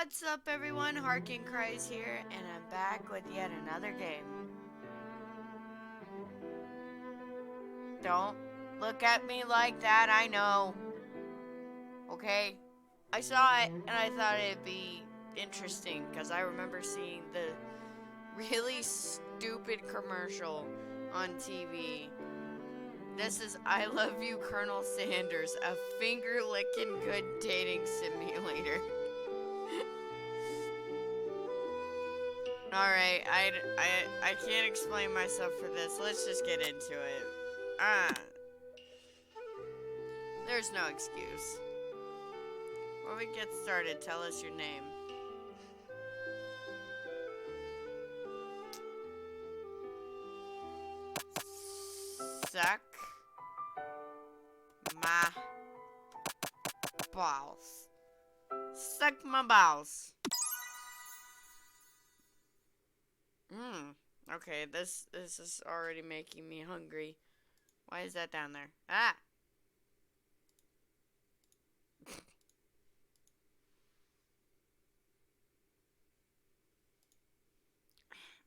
What's up, everyone? Harkin Cries here, and I'm back with yet another game. Don't look at me like that, I know. Okay? I saw it, and I thought it'd be interesting, because I remember seeing the really stupid commercial on TV. This is I Love You, Colonel Sanders, a finger-licking good dating simulator. Alright, I can't explain myself for this. Let's just get into it. There's no excuse. Before we get started, tell us your name. Suck my balls. Suck my balls. Okay, this is already making me hungry. Why is that down there? Ah!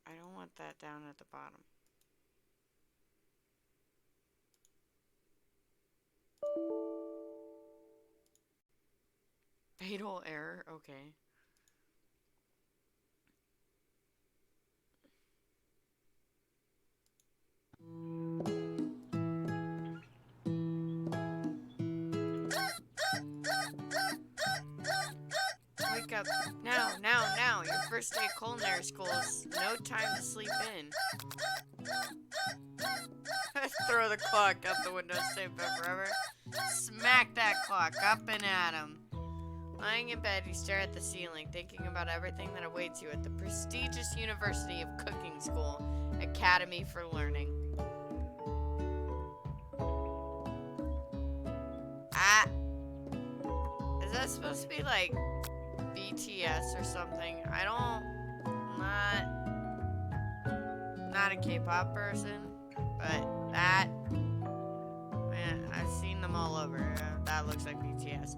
I don't want that down at the bottom. Fatal error? Okay. Wake up. Now. Your first day of culinary school is no time to sleep in. Throw the clock out the window, stay bed forever. Smack that clock up and at him. Lying in bed, you stare at the ceiling, thinking about everything that awaits you at the prestigious University of Cooking School, Academy for Learning. Is that supposed to be like BTS or something? Not a K-pop person, but that, man, I've seen them all over. That looks like BTS.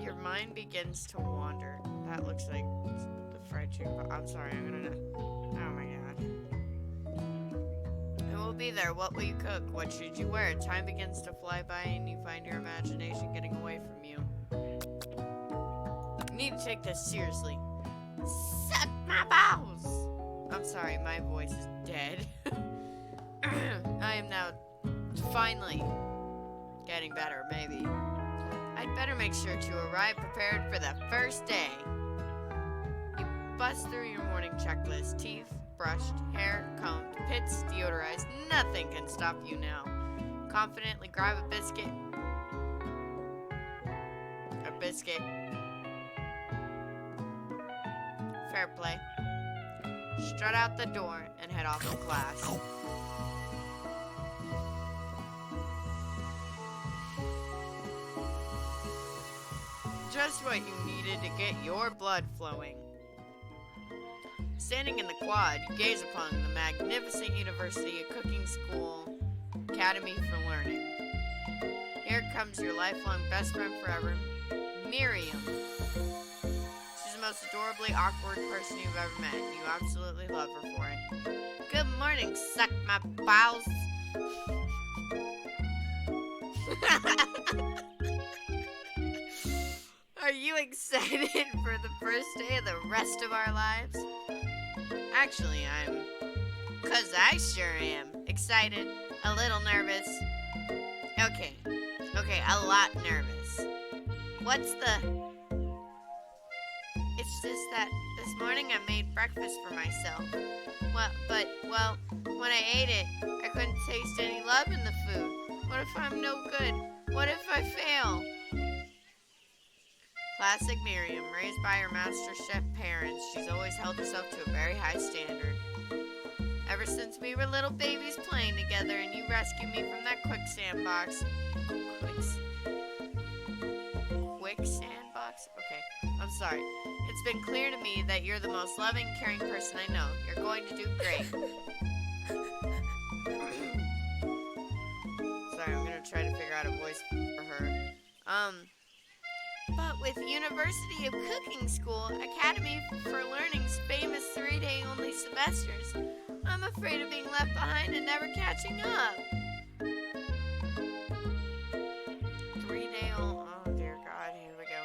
Your mind begins to wander. That looks like the fried chicken. I'm sorry, oh my god. Who will be there? What will you cook? What should you wear? Time begins to fly by and you find your imagination getting away from you. You need to take this seriously. Suck my balls! I'm sorry, my voice is dead. I am now finally getting better, maybe. I'd better make sure to arrive prepared for the first day. You bust through your morning checklist. Teeth brushed, hair combed, pits deodorized. Nothing can stop you now. Confidently grab a biscuit. Fair play. Strut out the door and head off to class. Just what you needed to get your blood flowing. Standing in the quad, you gaze upon the magnificent University of Cooking School, Academy for Learning. Here comes your lifelong best friend forever, Miriam. She's the most adorably awkward person you've ever met, and you absolutely love her for it. Good morning, suck my balls. Are you excited for the first day of the rest of our lives? Actually, I'm. 'Cause I sure am. Excited, a little nervous. Okay, a lot nervous. What's the... It's just that this morning I made breakfast for myself. Well, when I ate it, I couldn't taste any love in the food. What if I'm no good? What if I fail? Classic Miriam, raised by her master chef parents, she's always held herself to a very high standard. Ever since we were little babies playing together and you rescued me from that quicksand box. Quicksand box? Okay, I'm sorry. It's been clear to me that you're the most loving, caring person I know. You're going to do great. Sorry, I'm gonna try to figure out a voice for her. But with University of Cooking School, Academy for Learning's famous 3-day only semesters, I'm afraid of being left behind and never catching up. 3-day only. Oh dear God, here we go.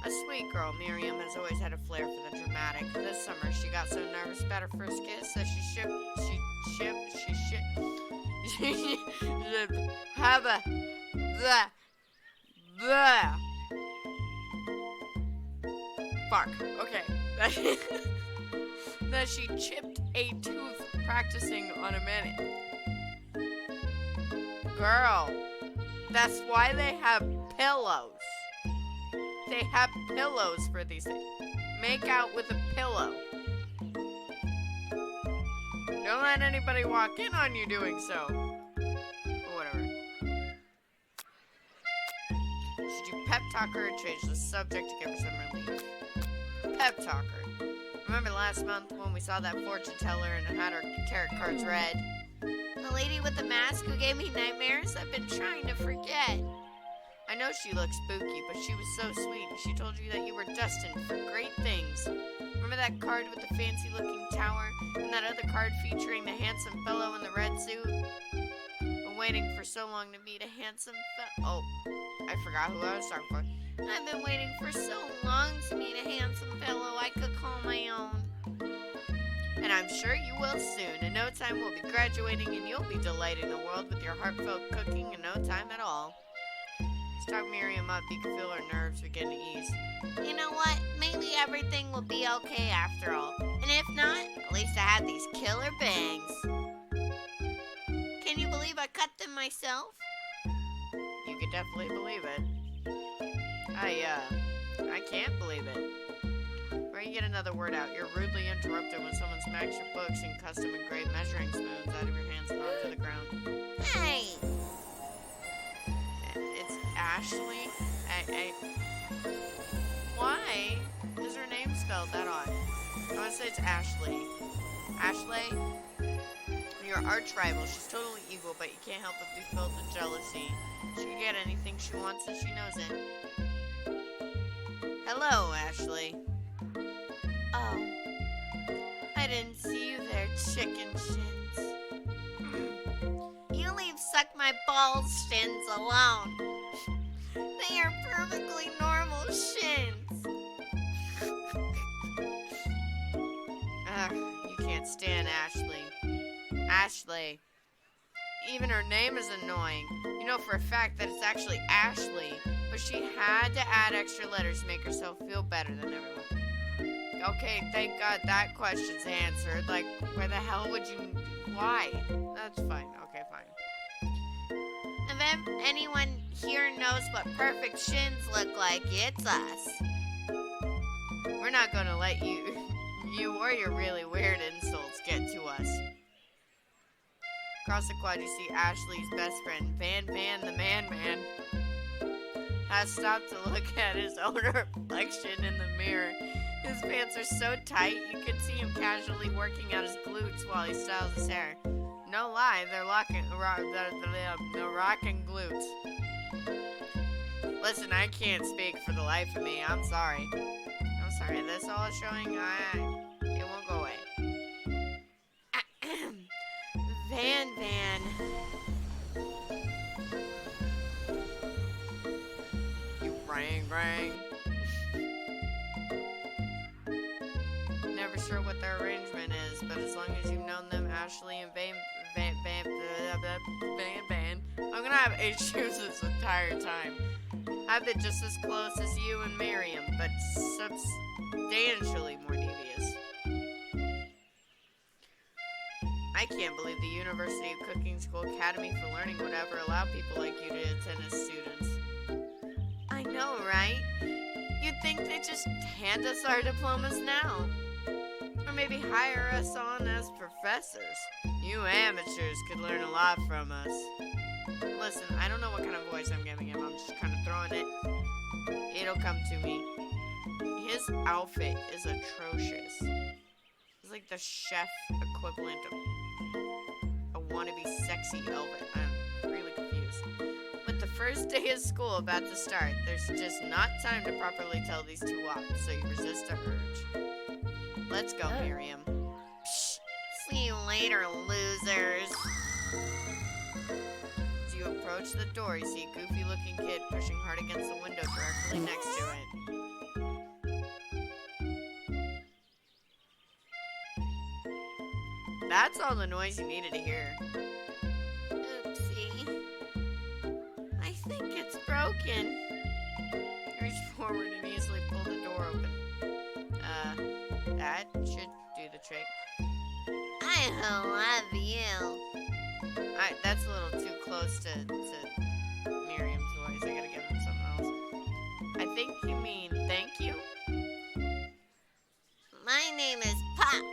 A sweet girl, Miriam has always had a flair for the dramatic. This summer, she got so nervous about her first kiss that she Fuck. Okay. That she chipped a tooth practicing on a minute. Girl, that's why they have pillows. They have pillows for these things. Make out with a pillow. Don't let anybody walk in on you doing so. Whatever. Should you pep talk her or change the subject to give her some relief? Pep talk her. Remember last month when we saw that fortune teller and had our tarot cards read? The lady with the mask who gave me nightmares? I've been trying to forget. I know she looks spooky, but she was so sweet. She told you that you were destined for great things. Remember that card with the fancy-looking tower? And that other card featuring the handsome fellow in the red suit? Been waiting for so long to meet a handsome Oh, I forgot who I was talking for. I've been waiting for so long to meet a handsome fellow I could call my own. And I'm sure you will soon. In no time we'll be graduating and you'll be delighting the world with your heartfelt cooking in no time at all. Talk Miriam up, you can feel her nerves begin to ease. You know what? Maybe everything will be okay after all. And if not, at least I had these killer bangs. Can you believe I cut them myself? You could definitely believe it. I can't believe it. Where you get another word out, you're rudely interrupted when someone smacks your books and custom engraved measuring spoons out of your hands and onto the ground. Hey! Ashley? Why is her name spelled that odd? I want to say it's Ashley. Ashley? Your arch rival. She's totally evil, but you can't help but be filled with jealousy. She can get anything she wants and she knows it. Hello, Ashley. Oh. I didn't see you there, chicken shins. You leave suck my balls shins alone. They are perfectly normal shins. Ugh, you can't stand Ashley. Ashley. Even her name is annoying. You know for a fact that it's actually Ashley, but she had to add extra letters to make herself feel better than everyone. Okay, thank God that question's answered. Like, where the hell would you... Why? That's fine. Okay, fine. If anyone here knows what perfect shins look like, it's us. We're not gonna let you or your really weird insults get to us. Across the quad, you see Ashley's best friend, Van the Man, has stopped to look at his own reflection in the mirror. His pants are so tight, you could see him casually working out his glutes while he styles his hair. No lie, they're rocking glutes. Listen, I can't speak for the life of me. I'm sorry. This all is showing. It won't go away. Van. You rang. Never sure what their arrangement is, but as long as you've known them, Ashley and Van, I'm gonna have issues this entire time. I've been just as close as you and Miriam, but substantially more devious. I can't believe the University of Cooking School Academy for Learning would ever allow people like you to attend as students. I know, right? You'd think they'd just hand us our diplomas now. Or maybe hire us on as professors. You amateurs could learn a lot from us. Listen, I don't know what kind of voice I'm giving him. I'm just kind of throwing it. It'll come to me. His outfit is atrocious. It's like the chef equivalent of a wannabe sexy Elvis. I'm really confused. With the first day of school about to start. There's just not time to properly tell these two off, so you resist the urge. Let's go, Miriam. Psh, see you later, losers. As you approach the door, you see a goofy-looking kid pushing hard against the window directly next to it. That's all the noise you needed to hear. Oopsie. I think it's broken. You reach forward and easily pull the door open. That should do the trick. I love you. That's a little too close to Miriam's voice. I gotta give him something else. I think you mean thank you? My name is Pop.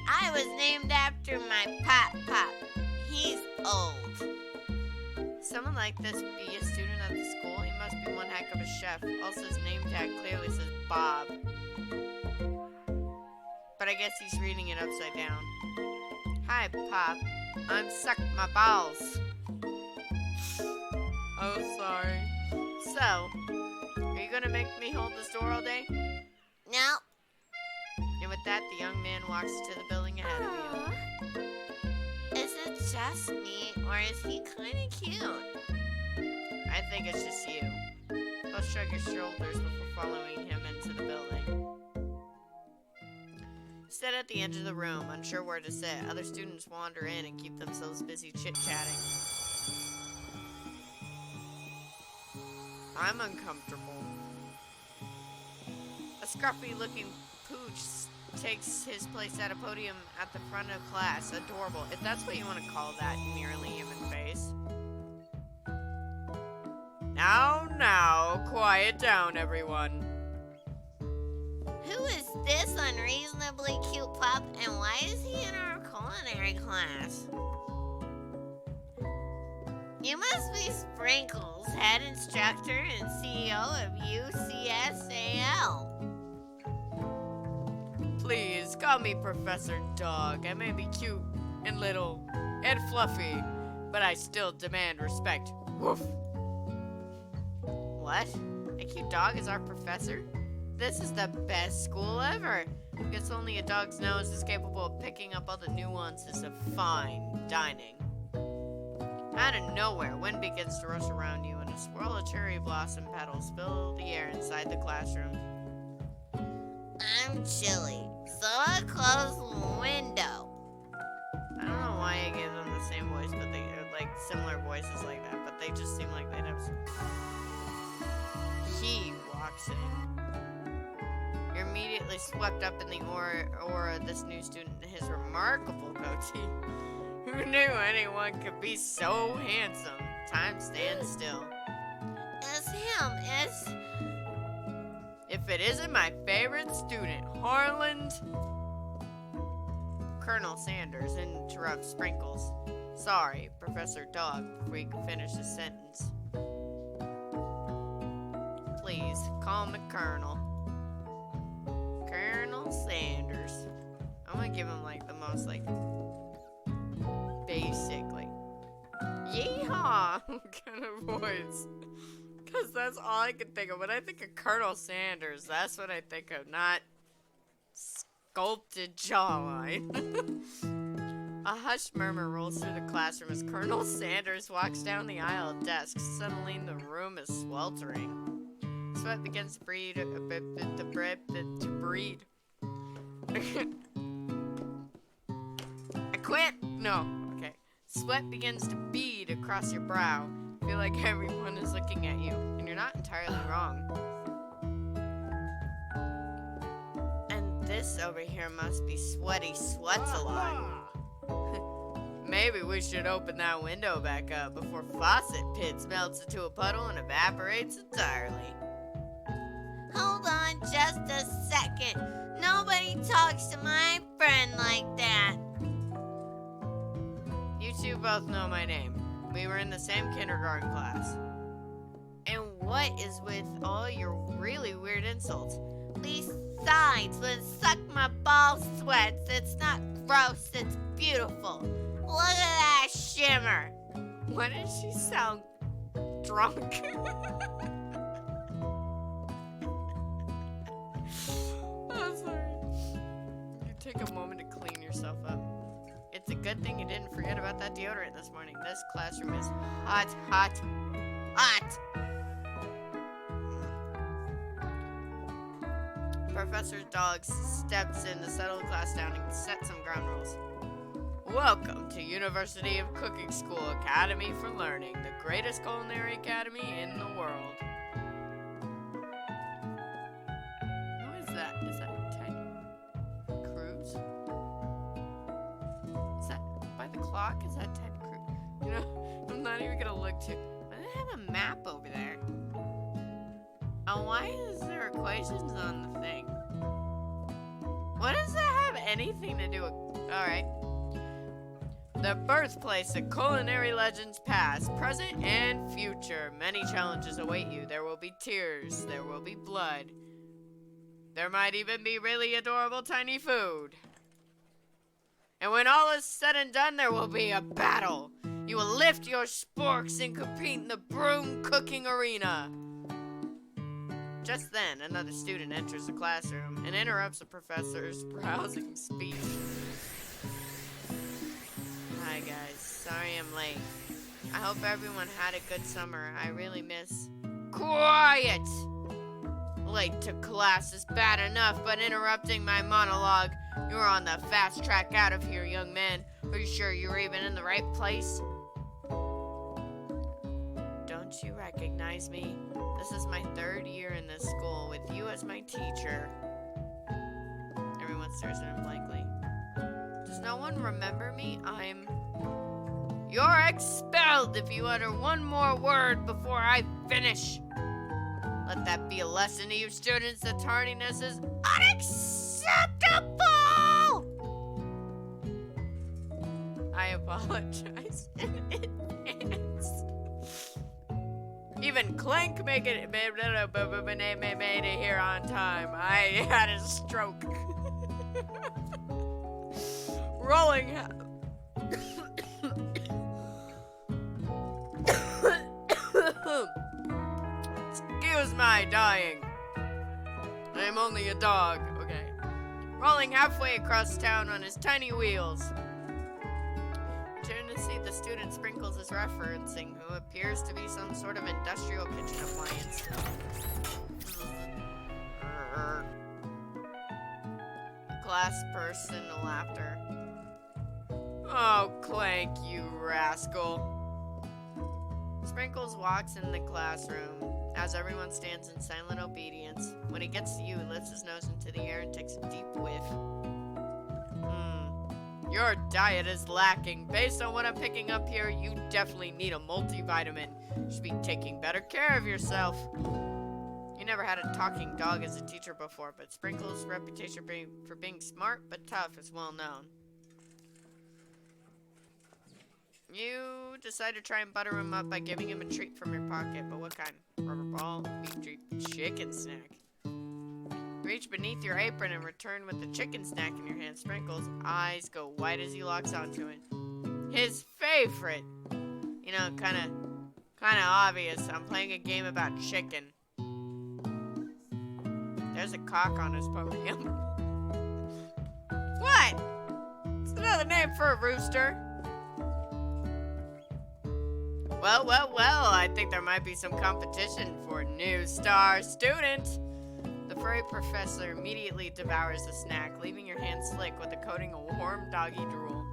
I was named after my Pop. He's old. Someone like this be a student at the school? He must be one heck of a chef. Also, his name tag clearly says Bob. But I guess he's reading it upside down. Hi, Pop. I'm Suck My Balls. Oh, sorry. So, are you gonna make me hold this door all day? No. And with that, the young man walks to the building ahead of you. Is it just me, or is he kind of cute? I think it's just you. Both shrug your shoulders before following him into the building. Sit at the edge of the room, unsure where to sit. Other students wander in and keep themselves busy chit-chatting. I'm uncomfortable. A scruffy-looking pooch takes his place at a podium at the front of class. Adorable, if that's what you want to call that nearly human face. Now, quiet down, everyone. Who is this unreasonably cute pup, and why is he in our culinary class? You must be Sprinkles, head instructor and CEO of UCSAL. Please, call me Professor Dog. I may be cute and little and fluffy, but I still demand respect. Woof. What? A cute dog is our professor? This is the best school ever. Guess only a dog's nose is capable of picking up all the nuances of fine dining. Out of nowhere, wind begins to rush around you, and a swirl of cherry blossom petals fill the air inside the classroom. I'm chilly, so I close the window. I don't know why I gave them the same voice, but they are like similar voices like that, but they just seem like they'd have some. He walks in. You're immediately swept up in the aura of this new student and his remarkable goatee. Who knew anyone could be so handsome? Time stands still. It's him. It's... If it isn't my favorite student, Harland... Colonel Sanders interrupts Sprinkles. Sorry, Professor Dog, before you can finish the sentence. Please, call me Colonel. Colonel Sanders. I'm gonna give him, like, the most, like, basic, like, yeehaw kind of voice. Because that's all I can think of. When I think of Colonel Sanders, that's what I think of, not sculpted jawline. A hushed murmur rolls through the classroom as Colonel Sanders walks down the aisle of desks. Suddenly, the room is sweltering. Sweat begins to breed. I quit. No. Okay. Sweat begins to bead across your brow. Feel like everyone is looking at you, and you're not entirely wrong. And this over here must be Sweaty Sweatsalon. Maybe we should open that window back up before Faucet Pits melts into a puddle and evaporates entirely. Hold on just a second. Nobody talks to my friend like that. You two both know my name. We were in the same kindergarten class. And what is with all your really weird insults? Besides, when Suck My Balls sweats, it's not gross, it's beautiful. Look at that shimmer. What did she sound drunk. Oh, sorry. You take a moment to clean yourself up. It's a good thing you didn't forget about that deodorant this morning. This classroom is hot, hot, hot. Professor Dog steps in to settle the class down and set some ground rules. Welcome to University of Cooking School Academy for Learning, the greatest culinary academy in the world. What is that? Is that Ted Cruz? Is that by the clock? Is that Ted Cruz? You know, I'm not even gonna look too. But they have a map over there. Oh, why is there equations on the thing? What does that have anything to do with? Alright. The birthplace of culinary legends past, present, and future. Many challenges await you. There will be tears. There will be blood. There might even be really adorable tiny food. And when all is said and done, there will be a battle. You will lift your sporks and compete in the broom cooking arena. Just then, another student enters the classroom and interrupts the professor's browsing speech. Hi guys, sorry I'm late. I hope everyone had a good summer. I really miss... Quiet! Late to class is bad enough, but interrupting my monologue. You're on the fast track out of here, young man. Are you sure you're even in the right place? Don't you recognize me? This is my 3rd year in this school with you as my teacher. Everyone stares at him blankly. Does no one remember me? You're expelled if you utter one more word before I finish. Let that be a lesson to you students that tardiness is unacceptable! I apologize in advance. Even Clank made it here on time. I had a stroke. Rolling. Excuse my dying. I'm only a dog. Okay. Rolling halfway across town on his tiny wheels. Turn to see the student Sprinkles is referencing, who appears to be some sort of industrial kitchen appliance. Class bursts into laughter. Oh, Clank, you rascal. Sprinkles walks in the classroom as everyone stands in silent obedience. When he gets to you, he lifts his nose into the air and takes a deep whiff. Your diet is lacking. Based on what I'm picking up here, you definitely need a multivitamin. You should be taking better care of yourself. You never had a talking dog as a teacher before, but Sprinkles' reputation for being smart but tough is well known. You decide to try and butter him up by giving him a treat from your pocket, but what kind? Rubber ball, beef treat, chicken snack. Reach beneath your apron and return with the chicken snack in your hand. Sprinkles' eyes go wide as he locks onto it. His favorite. You know, kind of obvious. I'm playing a game about chicken. There's a cock on his podium. What? It's another name for a rooster. Well, I think there might be some competition for a new star student. The furry professor immediately devours the snack, leaving your hand slick with a coating of warm doggy drool.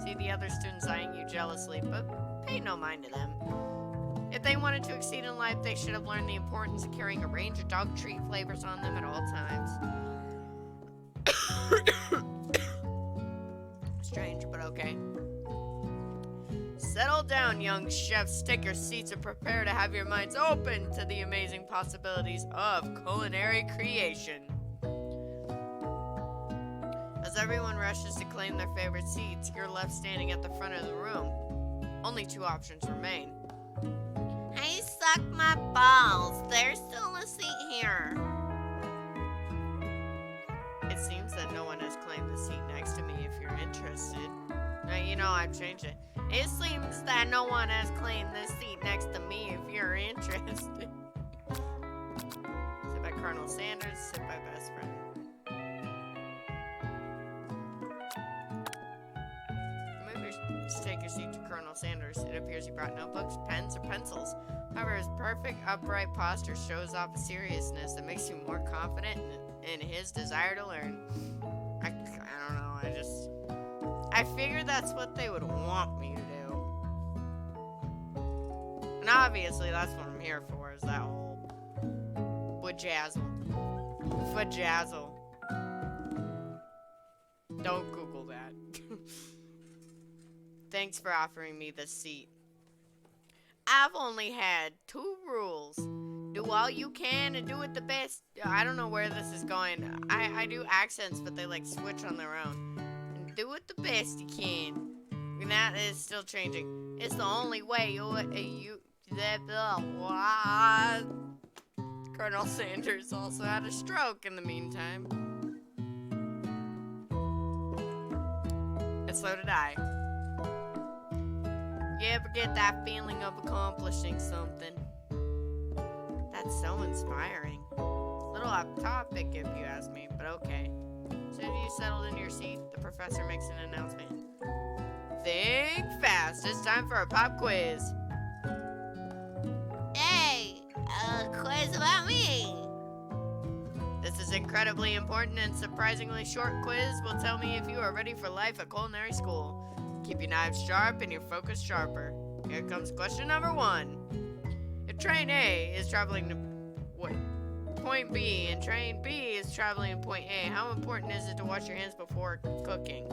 See the other students eyeing you jealously, but pay no mind to them. If they wanted to exceed in life, they should have learned the importance of carrying a range of dog treat flavors on them at all times. Strange, but okay. Settle down, young chefs. Take your seats and prepare to have your minds open to the amazing possibilities of culinary creation. As everyone rushes to claim their favorite seats, you're left standing at the front of the room. Only 2 options remain. Hey, suck my balls. There's still a seat here. It seems that no one has claimed the seat next to me if you're interested. Now, you know, I've changed it. It seems that no one has claimed this seat next to me if you're Where to sit my best friend? Just take your seat to Colonel Sanders. It appears he brought notebooks, pens, or pencils. However, his perfect, upright posture shows off a seriousness that makes you more confident in his desire to learn. I don't know, I figured that's what they would want me to do. And obviously, that's what I'm here for, is that whole wajazzle. Fajazzle. Don't Google that. Thanks for offering me this seat. I've only had 2 rules. Do all you can and do it the best. I don't know where this is going. I do accents, but they like switch on their own. And do it the best you can. And that is still changing. It's the only way Colonel Sanders also had a stroke in the meantime. And so did I. You ever get that feeling of accomplishing something? That's so inspiring. A little off topic if you ask me, but okay. As soon as you settled into your seat, the professor makes an announcement. Think fast, it's time for a pop quiz. Hey, a quiz about me. This is incredibly important and surprisingly short quiz will tell me if you are ready for life at culinary school. Keep your knives sharp and your focus sharper. Here comes question number 1. If train A is traveling to point B and train B is traveling to point A, how important is it to wash your hands before cooking?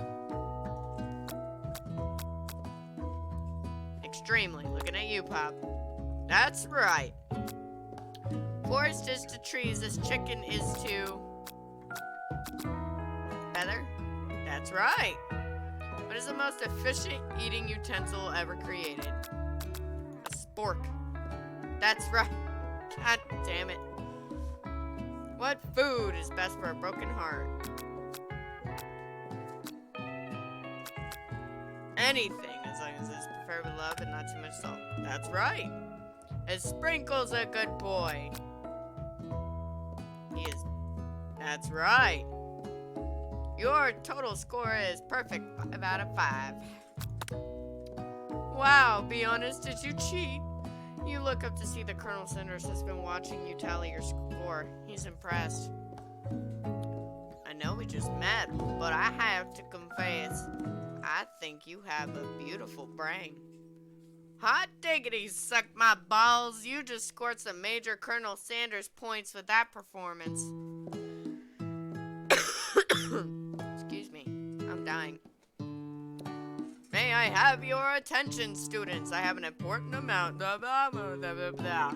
Extremely. Looking at you, Pop. That's right. Forest is to trees as chicken is to feather. That's right. What is the most efficient eating utensil ever created? A spork. That's right. God damn it. What food is best for a broken heart? Anything, as long as it's prepared with love and not too much salt. That's right. A sprinkle's a good boy. He is. That's right. Your total score is perfect, 5 out of 5. Wow, be honest, did you cheat? You look up to see that Colonel Sanders has been watching you tally your score. He's impressed. I know we just met, but I have to confess, I think you have a beautiful brain. Hot diggity, suck my balls. You just scored some major Colonel Sanders points with that performance. Excuse me, I'm dying. May I have your attention, students? I have an important amount. Blah, blah, blah, blah, blah.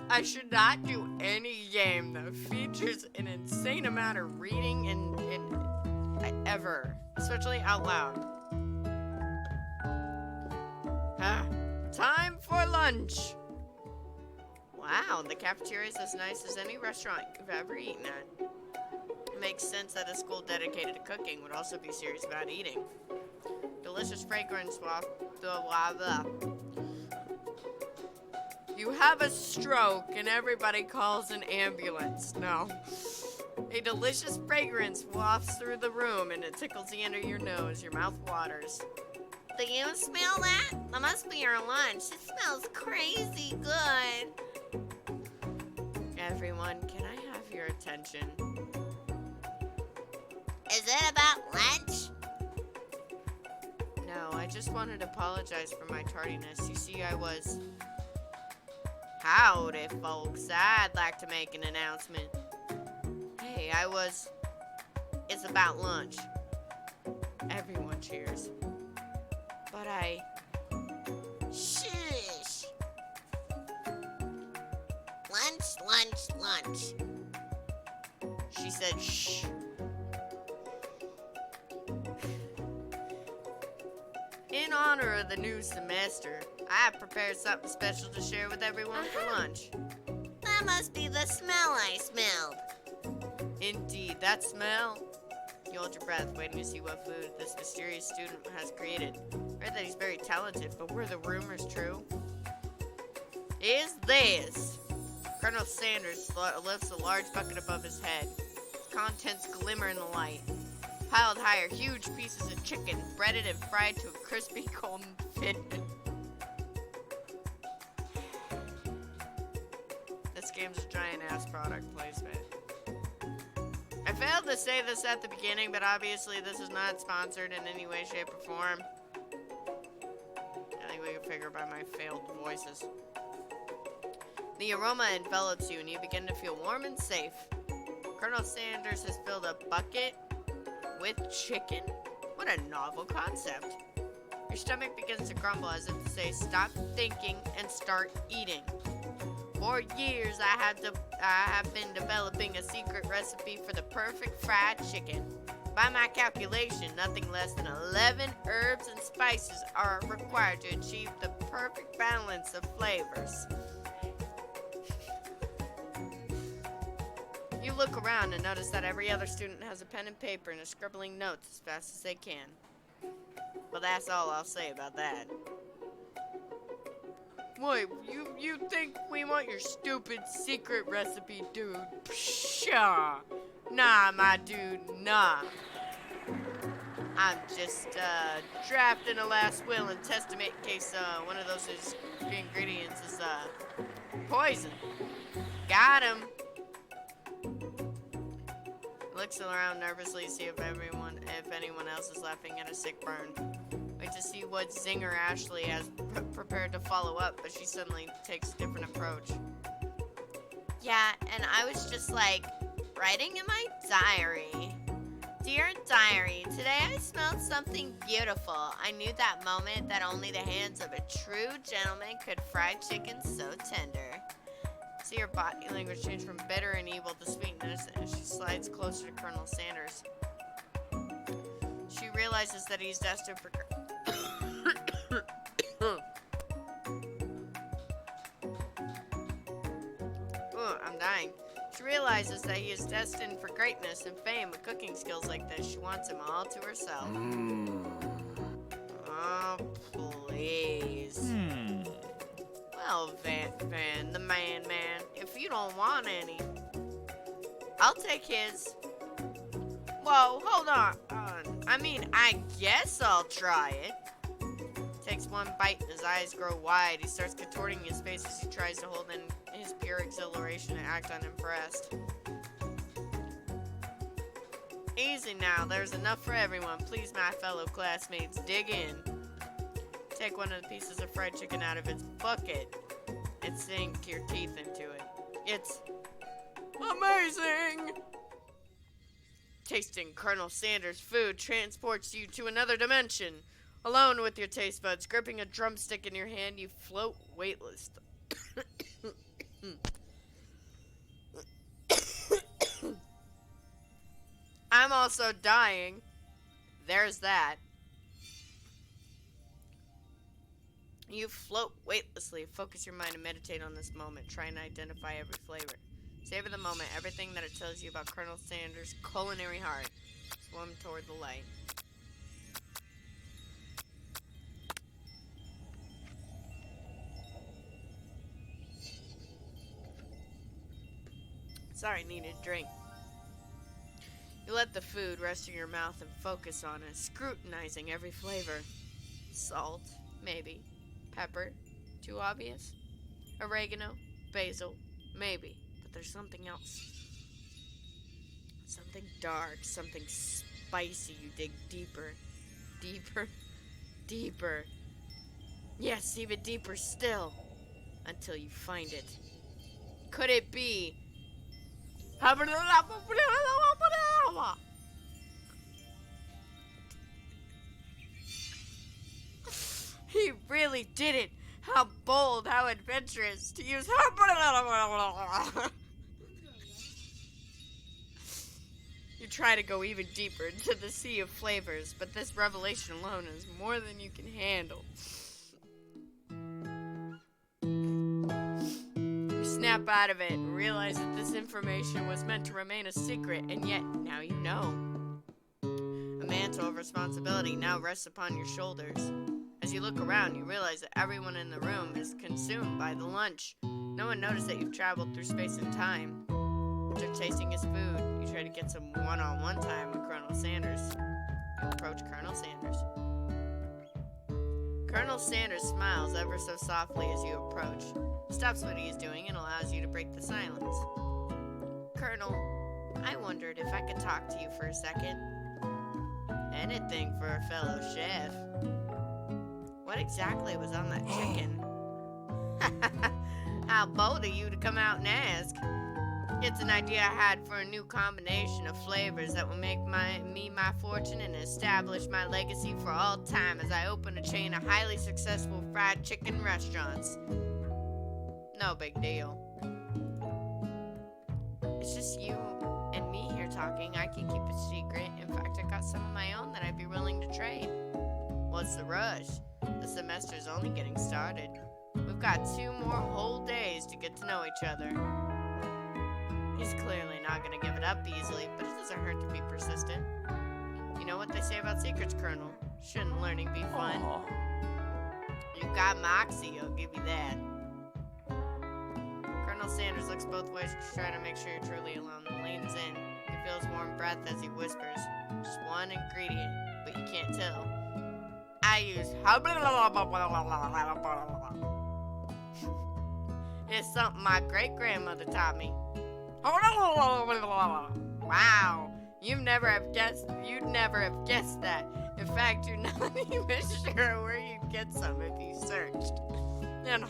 I should not do any game that features an insane amount of reading ever, especially out loud. Time for lunch. Wow, the cafeteria is as nice as any restaurant you've ever eaten at. It makes sense that a school dedicated to cooking would also be serious about eating. Delicious fragrance waft. Blah, blah, blah. You have a stroke and everybody calls an ambulance. No. A delicious fragrance wafts through the room and it tickles the end of your nose. Your mouth waters. Do you smell that? That must be your lunch. It smells crazy good. Everyone, can I have your attention? Is it about lunch? No, I just wanted to apologize for my tardiness. You see, I was... Howdy, folks. I'd like to make an announcement. Hey, It's about lunch. Everyone cheers. But I... Shush. Lunch. She said shh. In honor of the new semester, I prepared something special to share with everyone for lunch. That must be the smell I smelled. Indeed, that smell. You hold your breath, waiting to see what food this mysterious student has created. I heard that he's very talented, but were the rumors true? is this. Colonel Sanders lifts a large bucket above his head. Its contents glimmer in the light. Piled high are huge pieces of chicken, breaded and fried to a crispy golden finish. This game's a giant-ass product placement. I failed to say this at the beginning, but obviously this is not sponsored in any way, shape, or form. I think we can figure by my failed voices. The aroma envelops you and you begin to feel warm and safe. Colonel Sanders has filled a bucket with chicken? What a novel concept. Your stomach begins to grumble as if to say, stop thinking and start eating. For years, I have been developing a secret recipe for the perfect fried chicken. By my calculation, nothing less than 11 herbs and spices are required to achieve the perfect balance of flavors. You look around and notice that every other student has a pen and paper and is scribbling notes as fast as they can. Well, that's all I'll say about that. Wait, you think we want your stupid secret recipe, dude? Pshaw. Nah, my dude, nah. I'm just, drafting a last will and testament in case, one of those ingredients is, poison. Got him. Looks around nervously to see if anyone else is laughing at a sick burn. Wait to see what zinger Ashley has prepared to follow up, but she suddenly takes a different approach. Yeah, and I was just like, writing in my diary. Dear diary, today I smelled something beautiful. I knew that moment that only the hands of a true gentleman could fry chicken so tender. See her body language change from bitter and evil to sweet and innocent as she slides closer to Colonel Sanders. She realizes that he's destined for... I'm dying. She realizes that he is destined for greatness and fame with cooking skills like this. She wants him all to herself. Oh, please. Well, Van, the man, if you don't want any, I'll take his. Whoa, hold on. I mean, I guess I'll try it. Takes one bite and his eyes grow wide. He starts contorting his face as he tries to hold in his pure exhilaration and act unimpressed. Easy now, there's enough for everyone. Please, my fellow classmates, dig in. Take one of the pieces of fried chicken out of its bucket and sink your teeth into it. It's amazing! Tasting Colonel Sanders' food transports you to another dimension. Alone with your taste buds, gripping a drumstick in your hand, you float weightless. I'm also dying. There's that. You float weightlessly. Focus your mind and meditate on this moment. Try and identify every flavor. Savor the moment. Everything that it tells you about Colonel Sanders' culinary heart. Swim toward the light. Sorry, needed a drink. You let the food rest in your mouth and focus on it, scrutinizing every flavor. Salt, maybe. Pepper, too obvious. Oregano, basil, maybe. But there's something else. Something dark, something spicy. You dig deeper, deeper, deeper. Yes, even deeper still. Until you find it. Could it be... He really did it. How bold, how adventurous to use. You try to go even deeper into the sea of flavors, but this revelation alone is more than you can handle. You snap out of it and realize that this information was meant to remain a secret, and yet now you know. A mantle of responsibility now rests upon your shoulders. As you look around, you realize that everyone in the room is consumed by the lunch. No one noticed that you've traveled through space and time. After tasting his food, you try to get some one-on-one time with Colonel Sanders. You approach Colonel Sanders. Colonel Sanders smiles ever so softly as you approach, stops what he is doing, and allows you to break the silence. Colonel, I wondered if I could talk to you for a second. Anything for a fellow chef. What exactly was on that chicken? How bold of you to come out and ask. It's an idea I had for a new combination of flavors that will make me my fortune and establish my legacy for all time as I open a chain of highly successful fried chicken restaurants. No big deal. It's just you and me here talking. I can keep it secret. In fact, I got some of my own that I'd be willing to trade. What's the rush? The semester's only getting started. We've got 2 more whole days to get to know each other. He's clearly not going to give it up easily, but it doesn't hurt to be persistent. You know what they say about secrets, Colonel? Shouldn't learning be fun? You've got moxie, I'll give you that. Colonel Sanders looks both ways to try to make sure you're truly alone and leans in. He feels warm breath as he whispers. Just one ingredient, but you can't tell. I use It's something my great-grandmother taught me. Wow, you'd never have guessed that. In fact, you're not even sure where you'd get some if you searched. And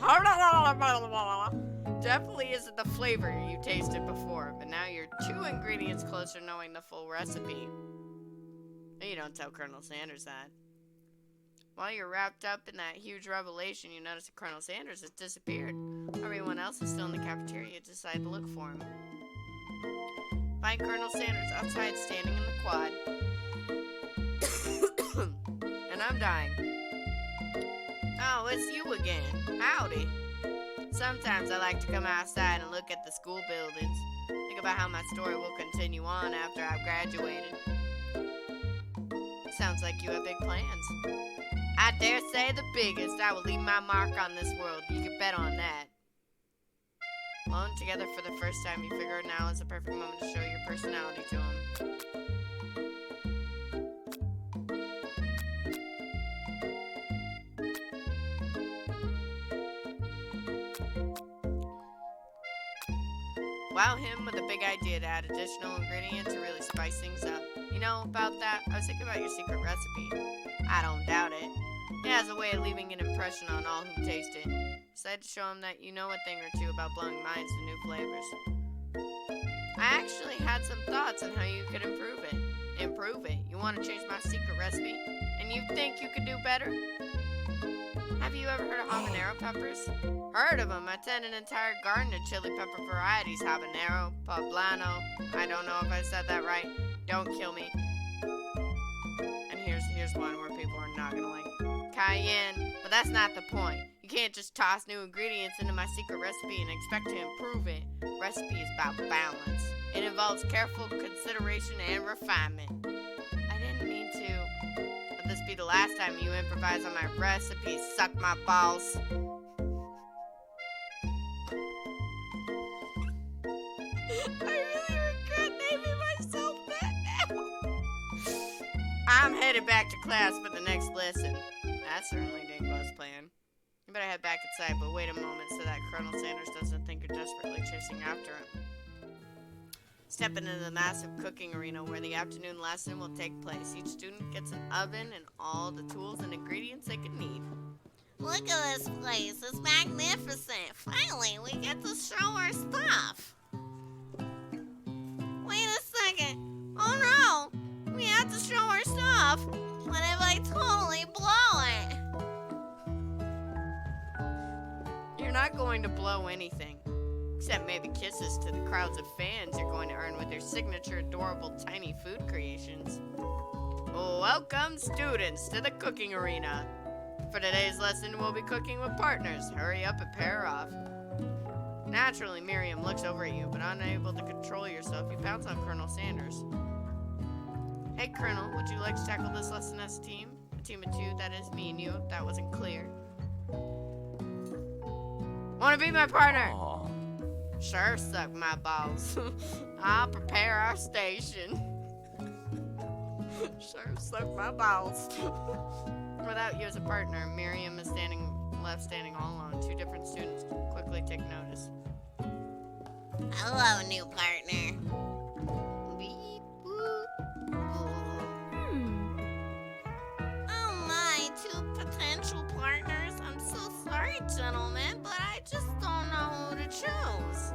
definitely isn't the flavor you tasted before, but now you're 2 ingredients closer to knowing the full recipe. You don't tell Colonel Sanders that. While you're wrapped up in that huge revelation, you notice that Colonel Sanders has disappeared. Everyone else is still in the cafeteria. You decide to look for him. Find Colonel Sanders outside standing in the quad. And I'm dying. Oh, it's you again. Howdy. Sometimes I like to come outside and look at the school buildings. Think about how my story will continue on after I've graduated. Sounds like you have big plans. I dare say the biggest. I will leave my mark on this world. You can bet on that. Alone together for the first time, you figure now is the perfect moment to show your personality to him. Wow him with a big idea to add additional ingredients to really spice things up. You know about that? I was thinking about your secret recipe. I don't doubt it. It has a way of leaving an impression on all who taste it. Decided to show him that you know a thing or two about blowing minds to new flavors. I actually had some thoughts on how you could improve it. Improve it? You want to change my secret recipe? And you think you could do better? Have you ever heard of habanero peppers? Heard of them. I tend an entire garden of chili pepper varieties. Habanero, poblano. I don't know if I said that right. Don't kill me. And here's one where people are not gonna like. Cayenne. But that's not the point. You can't just toss new ingredients into my secret recipe and expect to improve it. Recipe is about balance. It involves careful consideration and refinement. I didn't mean to. Let this be the last time you improvise on my recipe. Suck my balls. I really regret naming myself that now. I'm headed back to class for the next lesson. That certainly didn't go as planned. You better head back inside, but wait a moment so that Colonel Sanders doesn't think you're desperately chasing after him. Step into the massive cooking arena where the afternoon lesson will take place. Each student gets an oven and all the tools and ingredients they could need. Look at this place. It's magnificent. Finally, we get to show our stuff. Wait a second. Oh no! We have to show our stuff. What if I totally blow it? You're not going to blow anything. Except maybe kisses to the crowds of fans you're going to earn with your signature adorable tiny food creations. Welcome, students, to the cooking arena. For today's lesson, we'll be cooking with partners. Hurry up and pair off. Naturally, Miriam looks over at you, but unable to control yourself, you pounce on Colonel Sanders. Hey, Colonel, would you like to tackle this lesson as a team? It team of two. That is me and you, if that wasn't clear. Wanna be my partner? Aw. Sure, suck my balls. I'll prepare our station. Sure, suck my balls. Without you as a partner, Miriam is left standing all alone. Two different students quickly take notice. Hello, new partner. Beep, boop, boop. Oh my, two potential partners. I'm so sorry, gentlemen, but I just don't know who to choose.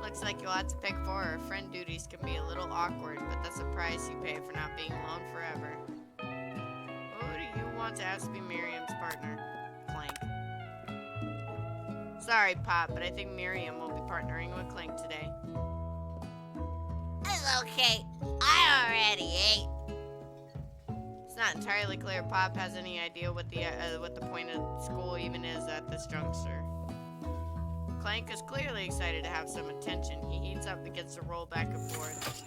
Looks like you'll have to pick four. Friend duties can be a little awkward, but that's the price you pay for not being alone forever. Who do you want to ask to be Miriam's partner? Clank. Sorry, Pop, but I think Miriam will be partnering with Clank today. It's okay. I already ate. It's not entirely clear Pop has any idea what the point of school even is at this juncture. Clank is clearly excited to have some attention. He heats up and begins to roll back and forth.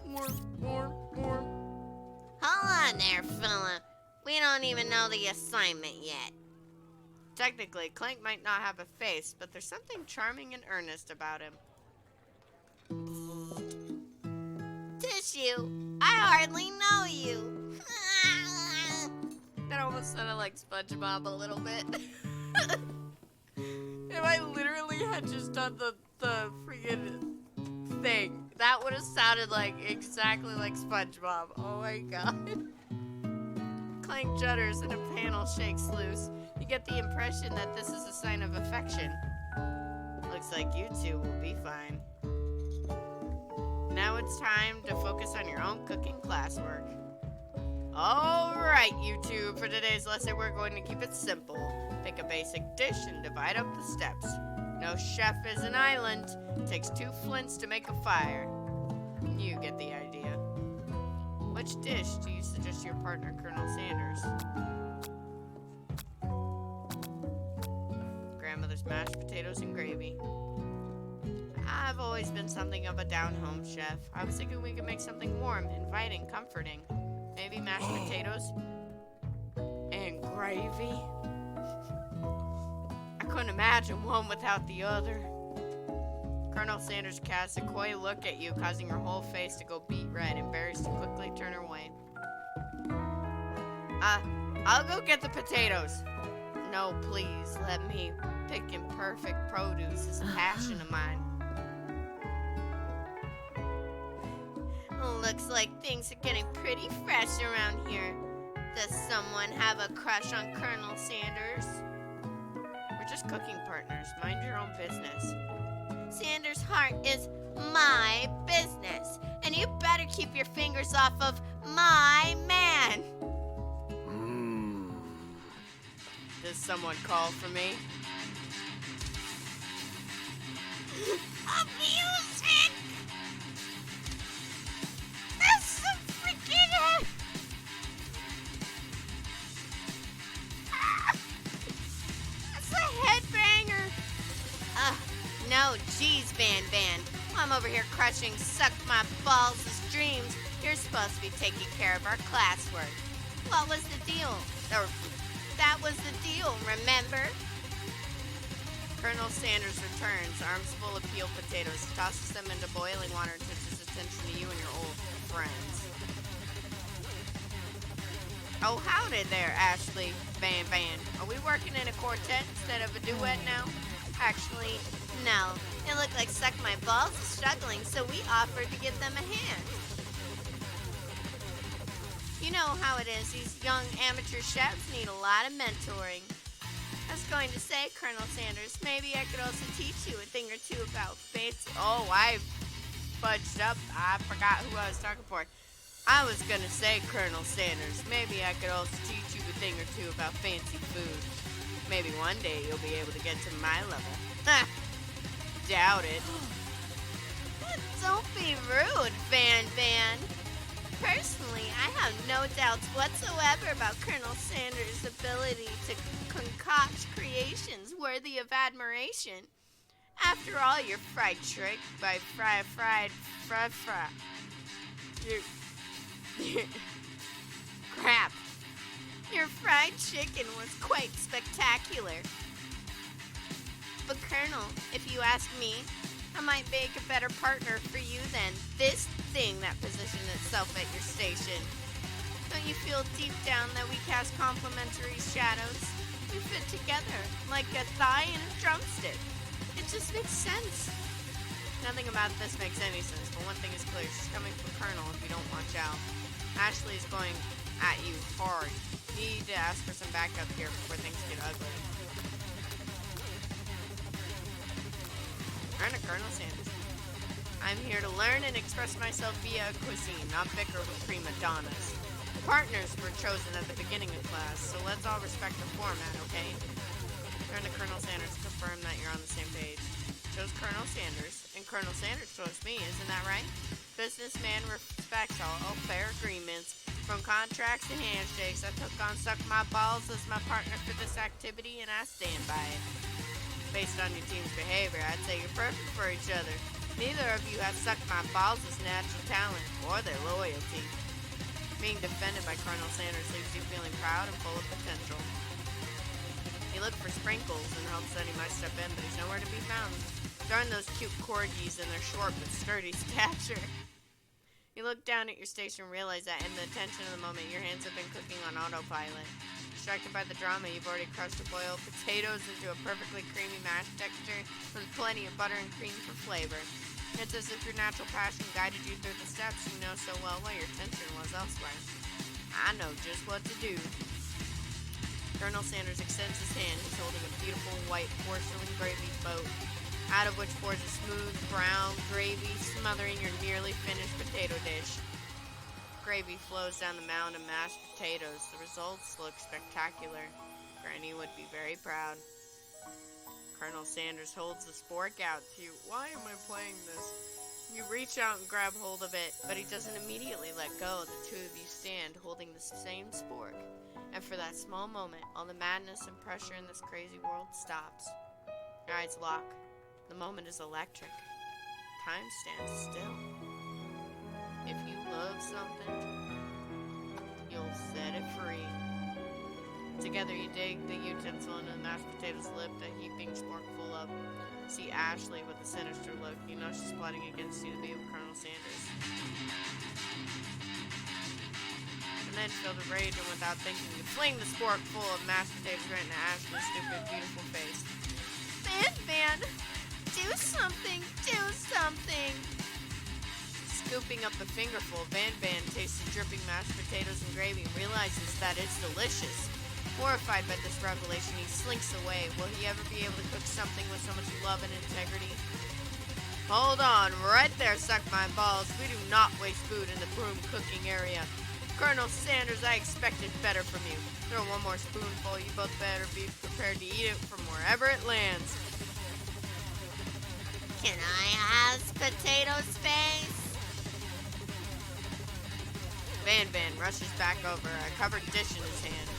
More. Hold on there, fella. We don't even know the assignment yet. Technically, Clank might not have a face, but there's something charming and earnest about him. Tissue, I hardly know you. That almost sounded like SpongeBob a little bit. If I literally had just done the freaking thing, that would have sounded like exactly like SpongeBob. Oh my god. Clank judders and a panel shakes loose. You get the impression that this is a sign of affection. Looks like you two will be fine. Now it's time to focus on your own cooking classwork. Alright, you two, for today's lesson we're going to keep it simple. Pick a basic dish and divide up the steps. No chef is an island. It takes 2 flints to make a fire. You get the idea. Which dish do you suggest your partner, Colonel Sanders? Grandmother's mashed potatoes and gravy. I've always been something of a down-home chef. I was thinking we could make something warm, inviting, comforting. Maybe mashed potatoes and gravy? I couldn't imagine one without the other. Colonel Sanders casts a coy look at you, causing her whole face to go beet red, embarrassed to quickly turn her away. I'll go get the potatoes. No, please, let me. Picking perfect produce is a passion of mine. Looks like things are getting pretty fresh around here. Does someone have a crush on Colonel Sanders? We're just cooking partners. Mind your own business. Sanders' heart is my business, and you better keep your fingers off of my man. Does someone call for me? Music! That's so freaking that's a headbanger. No, geez, Van. I'm over here crushing Suck My Balls' dreams. You're supposed to be taking care of our classwork. What was the deal? That was the deal, remember? Colonel Sanders returns, arms full of peeled potatoes, tosses them into boiling water, and turns his attention to you and your old friends. Oh, howdy there, Ashley Van. Are we working in a quartet instead of a duet now? Actually, no. It looked like Suck My Balls is struggling, so we offered to give them a hand. You know how it is, these young amateur chefs need a lot of mentoring. I was going to say, Colonel Sanders, maybe I could also teach you a thing or two about fancy. Oh, I fudged up. I forgot who I was talking for. I was gonna say, Colonel Sanders, maybe I could also teach you a thing or two about fancy food. Maybe one day you'll be able to get to my level. Ha! Doubt it. Don't be rude, Van. Personally, I have no doubts whatsoever about Colonel Sanders' ability to concoct creations worthy of admiration. After all, you're fried trick by Crap. Your fried chicken was quite spectacular. But Colonel, if you ask me, I might make a better partner for you than this thing that positioned itself at your station. Don't you feel deep down that we cast complementary shadows? We fit together like a thigh and a drumstick. It just makes sense. Nothing about this makes any sense, but one thing is clear. She's coming for Colonel if you don't watch out. Ashley is going at you hard. You need to ask for some backup here before things get ugly. Turn to Colonel Sanders. I'm here to learn and express myself via cuisine, not bicker with prima donnas. Partners were chosen at the beginning of class, so let's all respect the format, okay? Turn to Colonel Sanders to confirm that you're on the same page. Chose Colonel Sanders, and Colonel Sanders chose me, isn't that right? Businessman respects all fair agreements. From contracts to handshakes, I took on Suck My Balls as my partner for this activity, and I stand by it. Based on your team's behavior, I'd say you're perfect for each other. Neither of you have sucked my balls as natural talent or their loyalty. Being defended by Colonel Sanders leaves you feeling proud and full of potential. You look for Sprinkles in hopes that he might step in, but he's nowhere to be found. Darn those cute corgis and their short but sturdy stature. You look down at your station and realize that in the tension of the moment, your hands have been cooking on autopilot. Distracted by the drama, you've already crushed the boiled potatoes into a perfectly creamy mashed texture with plenty of butter and cream for flavor. It's as if your natural passion guided you through the steps you know so well while your attention was elsewhere. I know just what to do. Colonel Sanders extends his hand. He's holding a beautiful white porcelain gravy boat, out of which pours a smooth brown gravy smothering your nearly finished potato dish. Gravy flows down the mound of mashed potatoes. The results look spectacular. Granny would be very proud. Colonel Sanders holds the spork out to you. Why am I playing this? You reach out and grab hold of it, but he doesn't immediately let go. The two of you stand holding the same spork. And for that small moment, all the madness and pressure in this crazy world stops. Your eyes lock. The moment is electric. Time stands still. If you love something, you'll set it free. Together you dig the utensil into the mashed potatoes lipped, a heaping sporkful of. See Ashley with a sinister look. You know she's plotting against you to be with Colonel Sanders. And then filled with rage and without thinking, you fling the sporkful of mashed potatoes right into Ashley's stupid, beautiful face. Man, do something, do something! Scooping up the fingerful, Van tastes the dripping mashed potatoes and gravy and realizes that it's delicious. Horrified by this revelation, he slinks away. Will he ever be able to cook something with so much love and integrity? Hold on, right there, Suck My Balls. We do not waste food in the broom cooking area. Colonel Sanders, I expected better from you. Throw one more spoonful, you both better be prepared to eat it from wherever it lands. Can I have potato space? Van rushes back over, a covered dish in his hand.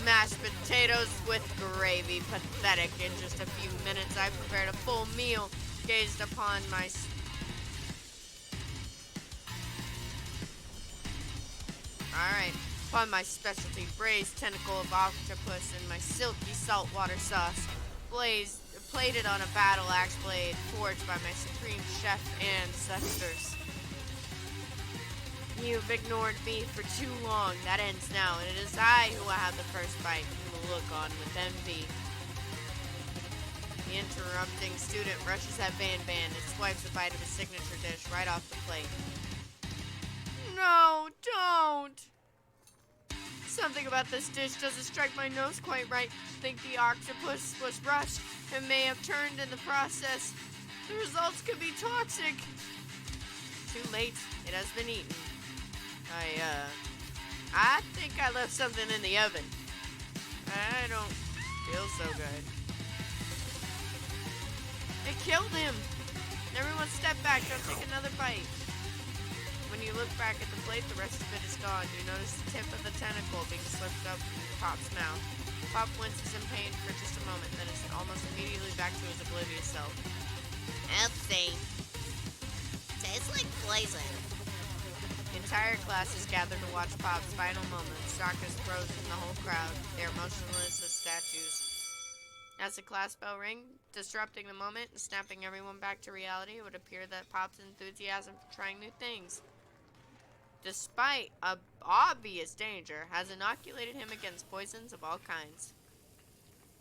Mashed potatoes with gravy, pathetic. In just a few minutes, I prepared a full meal, gazed upon my... Alright, upon my specialty braised tentacle of octopus and my silky saltwater sauce, plated on a battle axe blade forged by my supreme chef ancestors. You've ignored me for too long. That ends now, and it is I who will have the first bite. You will look on with envy. The interrupting student rushes at Van and swipes a bite of his signature dish right off the plate. No, don't! Something about this dish doesn't strike my nose quite right. I think the octopus was rushed and may have turned in the process. The results could be toxic. Too late. It has been eaten. I think I left something in the oven. I don't feel so good. It killed him. Everyone step back, don't take another bite. When you look back at the plate, the rest of it is gone. You notice the tip of the tentacle being slipped up in Pop's mouth. Pop winces in pain for just a moment, then is almost immediately back to his oblivious self. Oopsie. Tastes like poison. The entire class is gathered to watch Pop's final moments. Shock is frozen in the whole crowd. They are motionless as statues. As the class bell rings, disrupting the moment and snapping everyone back to reality, it would appear that Pop's enthusiasm for trying new things, despite obvious danger, has inoculated him against poisons of all kinds.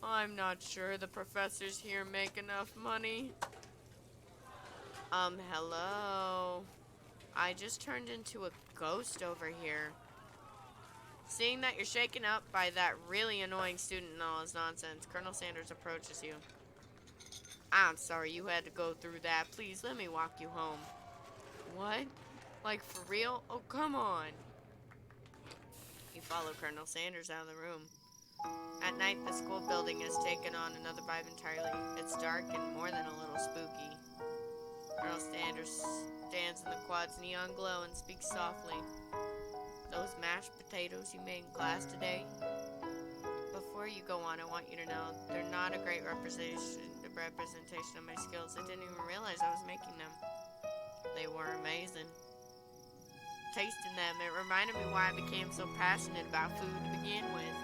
I'm not sure the professors here make enough money. Hello? I just turned into a ghost over here. Seeing that you're shaken up by that really annoying student and all his nonsense, Colonel Sanders approaches you. I'm sorry you had to go through that. Please, let me walk you home. What? Like, for real? Oh, come on. You follow Colonel Sanders out of the room. At night, the school building has taken on another vibe entirely. It's dark and more than a little spooky. Colonel Sanders stands in the quad's neon glow and speaks softly. Those mashed potatoes you made in class today? Before you go on, I want you to know they're not a great representation of my skills. I didn't even realize I was making them. They were amazing. Tasting them, it reminded me why I became so passionate about food to begin with.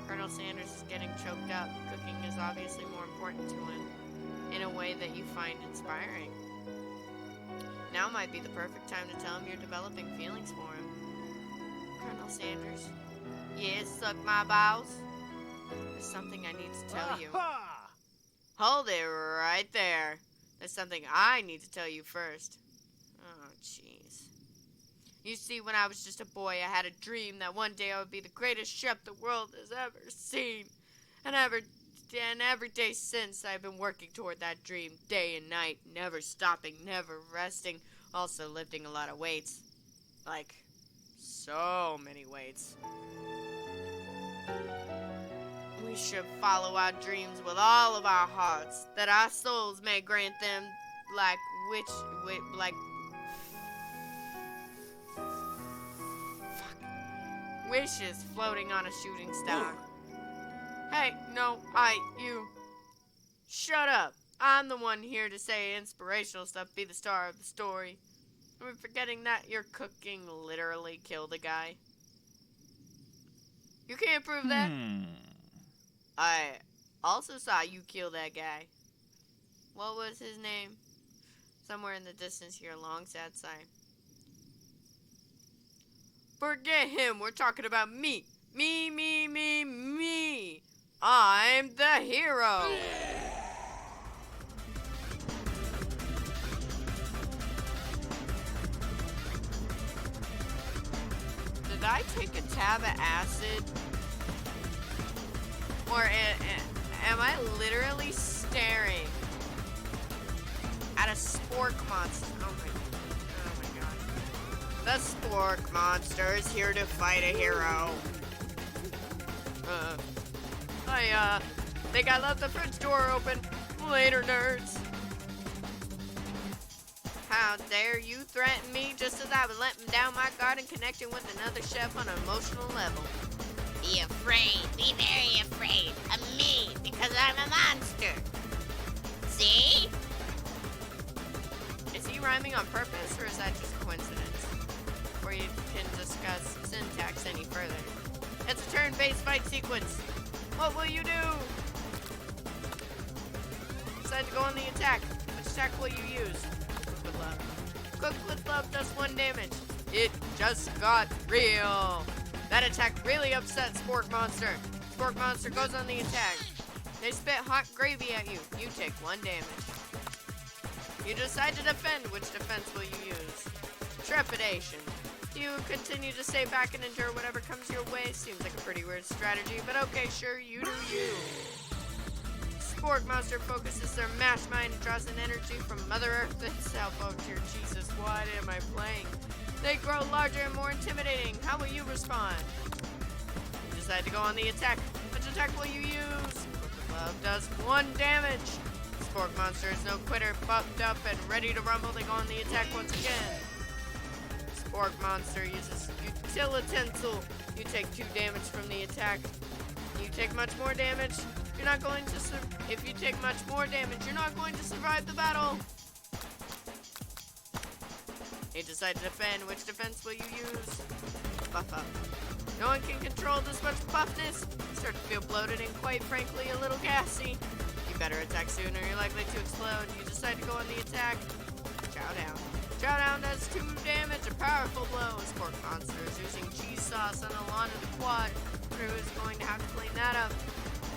Colonel Sanders is getting choked up. Cooking is obviously more important to him, in a way that you find inspiring. Now might be the perfect time to tell him you're developing feelings for him. Colonel Sanders? Yes, suck my balls? There's something I need to tell you. Hold it right there. There's something I need to tell you first. Oh, jeez. You see, when I was just a boy, I had a dream that one day I would be the greatest chef the world has ever seen. And every day since, I've been working toward that dream, day and night, never stopping, never resting, also lifting a lot of weights. Like, so many weights. We should follow our dreams with all of our hearts, that our souls may grant them wishes floating on a shooting star. Hey, no, you. Shut up. I'm the one here to say inspirational stuff, be the star of the story. I'm forgetting that your cooking literally killed a guy. You can't prove that? I also saw you kill that guy. What was his name? Somewhere in the distance here, long sad sigh. Forget him, we're talking about me. Me. I'm the hero. Did I take a tab of acid? Or am I literally staring at a spork monster? Oh my god. The spork monster is here to fight a hero. I think I left the fridge door open. Later, nerds. How dare you threaten me just as I was letting down my guard and connecting with another chef on an emotional level. Be afraid, be very afraid of me because I'm a monster. See? Is he rhyming on purpose or is that just coincidence? Before you can discuss syntax any further. It's a turn-based fight sequence. What will you do? Decide to go on the attack. Which attack will you use? Cook with love. Cook with love does 1 damage. It just got real. That attack really upset Spork Monster. Spork Monster goes on the attack. They spit hot gravy at you. You take 1 damage. You decide to defend. Which defense will you use? Trepidation. You continue to stay back and endure whatever comes your way. Seems like a pretty weird strategy, but okay, sure, you do you. Spork Monster focuses their mash mind and draws an energy from Mother Earth itself. Oh dear Jesus, what am I playing? They grow larger and more intimidating. How will you respond? You decide to go on the attack. Which attack will you use? Love does 1 damage. Spork Monster is no quitter, buffed up and ready to rumble. They go on the attack once again. Spork Monster uses Utilitensel. You take 2 damage from the attack. You take much more damage. You're not going to if you take much more damage, you're not going to survive the battle. You decide to defend. Which defense will you use? Buff up. No one can control this much buffness. You start to feel bloated and quite frankly a little gassy. You better attack soon or you're likely to explode. You decide to go on the attack. Chow down. Chow down does 2 damage, a powerful blow. Spork Monster is using cheese sauce on the lawn of the quad. Who is going to have to clean that up?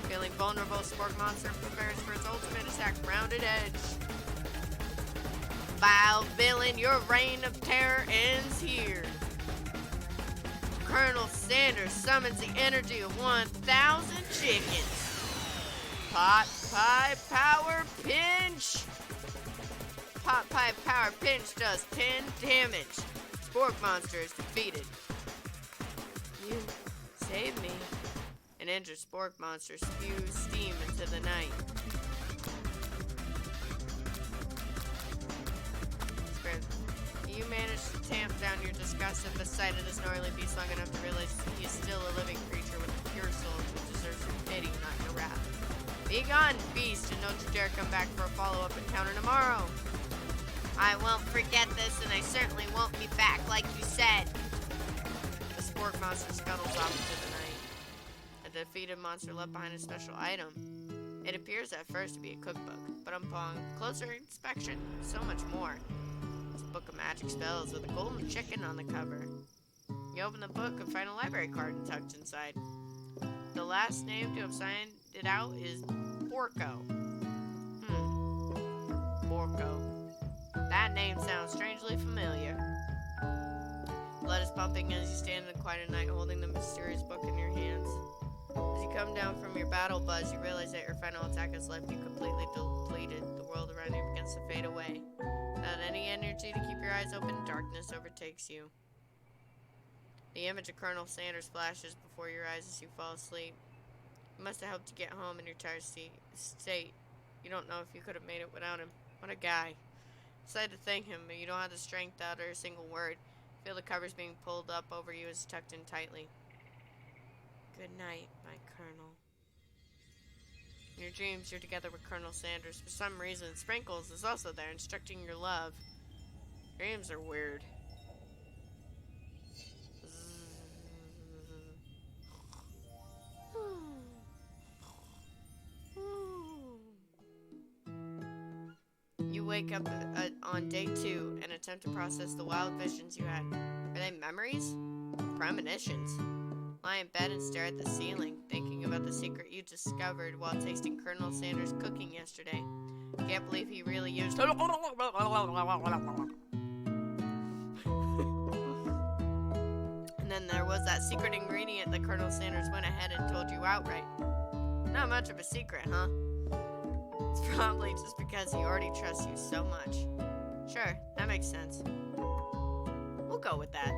Feeling vulnerable, Spork Monster prepares for its ultimate attack, Rounded Edge. Vile villain, your reign of terror ends here. Colonel Sanders summons the energy of 1,000 chickens. Pot Pie Power Pinch. Pot Pie Power Pinch does 10 damage. Spork Monster is defeated. You saved me. An injured Spork Monster spews steam into the night. You manage to tamp down your disgust at the sight of this gnarly beast long enough to realize he is still a living creature with a pure soul who deserves your pity, not your wrath. Be gone, beast, and don't you dare come back for a follow-up encounter tomorrow. I won't forget this, and I certainly won't be back like you said. The Spork Monster scuttles off into the night. A defeated monster left behind a special item. It appears at first to be a cookbook, but upon closer inspection, so much more. It's a book of magic spells with a golden chicken on the cover. You open the book and find a library card tucked inside. The last name to have signed it out is Borko. Borko. That name sounds strangely familiar. Blood is pumping as you stand in the quiet of night holding the mysterious book in your hands. As you come down from your battle buzz, you realize that your final attack has left you completely depleted. The world around you begins to fade away. Without any energy to keep your eyes open, darkness overtakes you. The image of Colonel Sanders flashes before your eyes as you fall asleep. You must have hoped to get home in your tired state. You don't know if you could have made it without him. What a guy. Decide to thank him, but you don't have the strength to utter a single word. You feel the covers being pulled up over you as tucked in tightly. Good night, my Colonel. In your dreams, you're together with Colonel Sanders. For some reason, Sprinkles is also there, instructing your love. Dreams are weird. You wake up on day 2 and attempt to process the wild visions you had. Are they memories? Premonitions? Lie in bed and stare at the ceiling, thinking about the secret you discovered while tasting Colonel Sanders' cooking yesterday. Can't believe he really used... And then there was that secret ingredient that Colonel Sanders went ahead and told you outright. Not much of a secret, huh? It's probably just because he already trusts you so much. Sure, that makes sense. We'll go with that.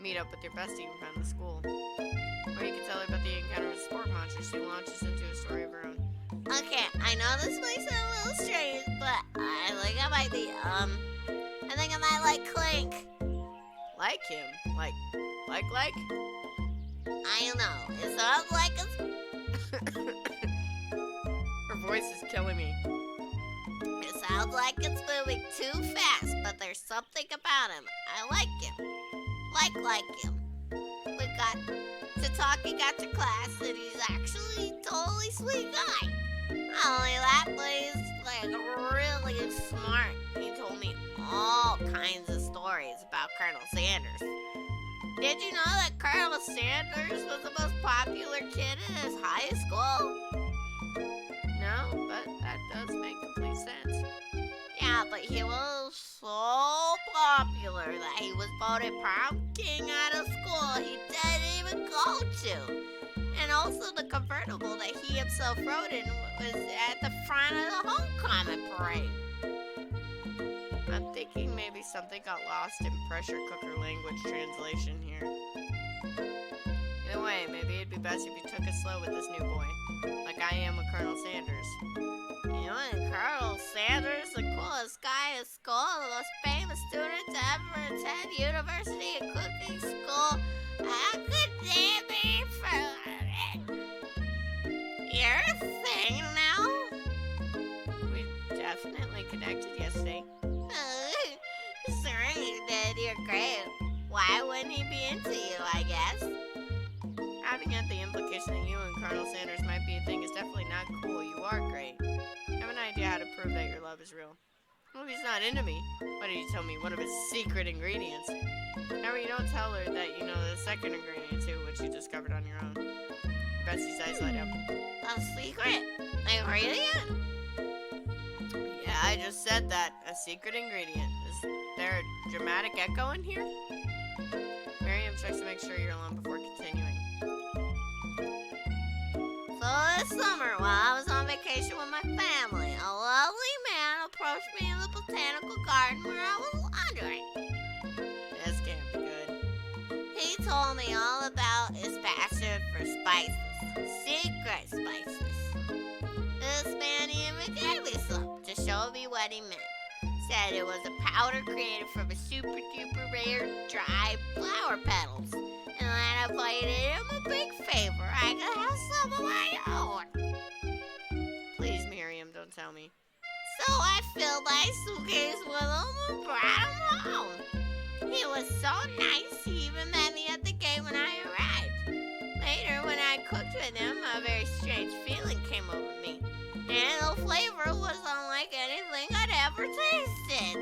Meet up with your bestie in front of the school. Or you can tell her about the encounter with Spork Monster. She launches into a story of her own. Okay, I know this might sound a little strange, but I think I might be, I think I might like Clink. Like him? Like? I don't know. It sounds like it's... Her voice is killing me. It sounds like it's moving too fast, but there's something about him. I like him. Like him. We got to talking after class, and he's actually a totally sweet guy. Not only that, but he's like really smart. He told me all kinds of stories about Colonel Sanders. Did you know that Colonel Sanders was the most popular kid in his high school? No, but that does make complete sense. Yeah, but he was so popular that he was voted prom king out of school he didn't even go to. And also the convertible that he himself rode in was at the front of the homecoming parade. I'm thinking maybe something got lost in pressure cooker language translation here. Either way, maybe it'd be best if you took it slow with this new boy. Like I am with Colonel Sanders. You and Colonel Sanders, the coolest guy in school, the most famous student to ever attend university and cooking school. How could they be friends? You're a thing now? We definitely connected yesterday. Sorry. arriving at the implication that you and Colonel Sanders might be a thing is definitely not cool. You are great. I have an idea how to prove that your love is real. Well, if he's not into me, why did you tell me one of his secret ingredients? However, you don't tell her that you know the second ingredient too, which you discovered on your own. Betsy's eyes light up. A secret? Ingredient? Yeah, I just said that. A secret ingredient. Is there a dramatic echo in here? Miriam checks to make sure you're alone before continuing. So this summer, while I was on vacation with my family, a lovely man approached me in the botanical garden where I was wandering. This can't be good. He told me all about his passion for spices, secret spices. This man even gave me some to show me what he meant. Said it was a powder created from a super duper rare dry flower petals. And that if I did him a big favor, I could have some of my own. Please, Miriam, don't tell me. So I filled my suitcase with him and brought him home. He was so nice, he even met me at the gate when I arrived. Later, when I cooked with him, a very strange feeling came over me. And the flavor was unlike anything I'd ever tasted.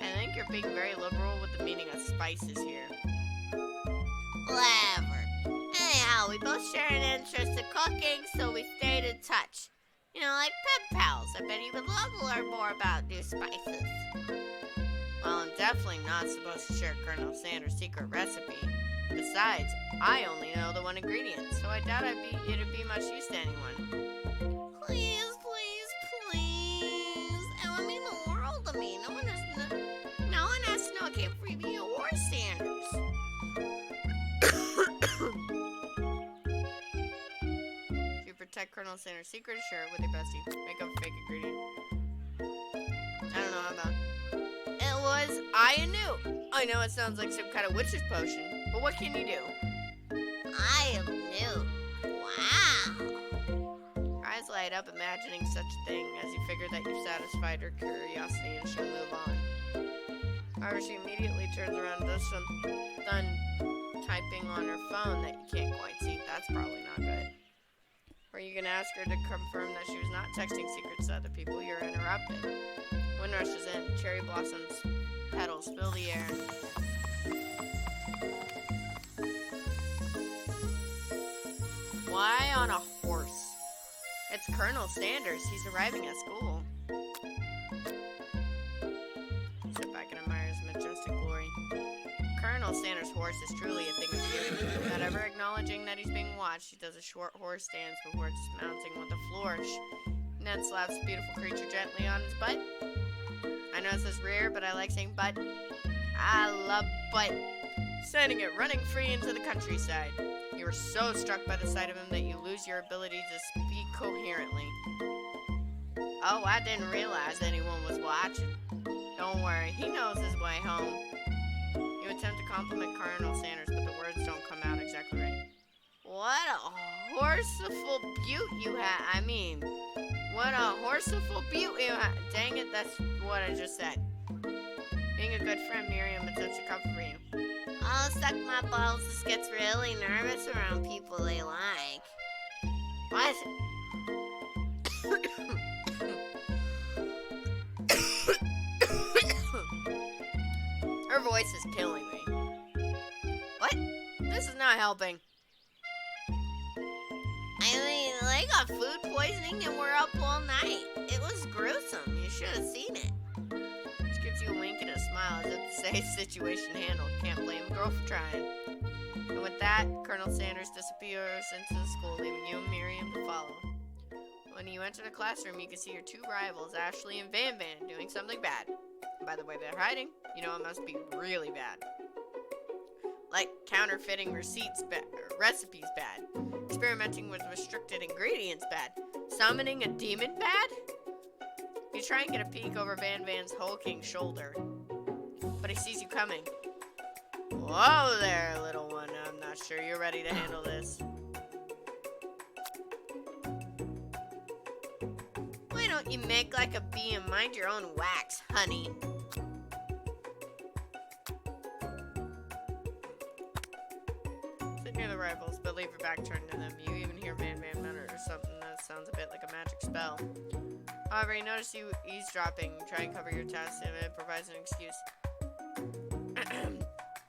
I think you're being very liberal with the meaning of spices here. Clever. Anyhow, we both share an interest in cooking, so we stayed in touch. You know, like pen pals. I bet you would love to learn more about new spices. Well, I'm definitely not supposed to share Colonel Sanders' secret recipe. Besides, I only know the one ingredient, so I doubt it'd be much use to anyone. Please, please, please. It would mean the world to me. No one has to know it came from you or Sanders. If you protect Colonel Sanders' secret, share it with your bestie. Make up a fake ingredient. I don't know how about. It was I knew. I know it sounds like some kind of witch's potion, but what can you do? I am new. Wow. Her eyes light up, imagining such a thing as you figure that you've satisfied her curiosity and she'll move on. However, she immediately turns around and does some done typing on her phone that you can't quite see. That's probably not good. Or you can ask her to confirm that she was not texting secrets to other people. You're interrupted. Wind rushes in. Cherry blossoms, petals fill the air. Why on a horse? It's Colonel Sanders. He's arriving at school. Sit back and admire his majestic glory. Colonel Sanders' horse is truly a thing of beauty. Without ever acknowledging that he's being watched, he does a short horse dance before dismounting with a flourish, and then slaps the beautiful creature gently on his butt. I know this is rare, but I like saying butt. I love butt. Sending it running free into the countryside. You are so struck by the sight of him that you lose your ability to speak coherently. Oh, I didn't realize anyone was watching. Don't worry, he knows his way home. You attempt to compliment Colonel Sanders, but the words don't come out exactly right. What a horseful beaut you have. What a horseful beaut you have. Dang it, that's what I just said. Being a good friend, Miriam attempts to comfort you. Oh, suck my balls. This gets really nervous around people they like. What? Her voice is killing me. What? This is not helping. They got food poisoning and were up all night. It was gruesome. You should have seen it. She gives you a wink and a smile as if to say situation handled. Can't blame a girl for trying. And with that, Colonel Sanders disappears into the school, leaving you and Miriam to follow. When you enter the classroom, you can see your two rivals, Ashley and Van Van, doing something bad. And by the way they're hiding, you know it must be really bad. Like counterfeiting recipes bad. Experimenting with restricted ingredients bad. Summoning a demon bad? You try and get a peek over Van Van's hulking shoulder, but he sees you coming. Whoa there, little one. I'm not sure you're ready to handle this. Why don't you make like a bee and mind your own wax, honey? near the rifles, but leave your back turned to them. You even hear Man mutter something that sounds a bit like a magic spell. However, he noticed you eavesdropping. Try and cover your task and it provides an excuse.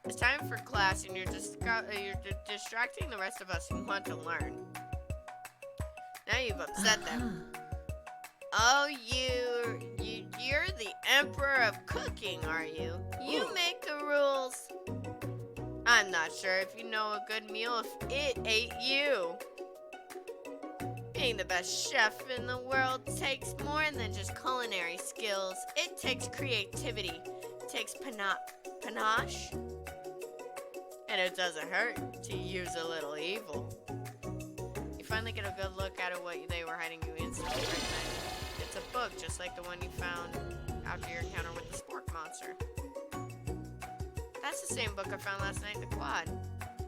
It's time for class and you're distracting the rest of us who want to learn. Now you've upset them. Oh, you're the emperor of cooking, are you? You make the rules. I'm not sure if you know a good meal if it ate you. Being the best chef in the world takes more than just culinary skills. It takes creativity. It takes panache. And it doesn't hurt to use a little evil. You finally get a good look at what they were hiding you instantly right then. It's a book just like the one you found after your encounter with the spork monster. That's the same book I found last night in the quad.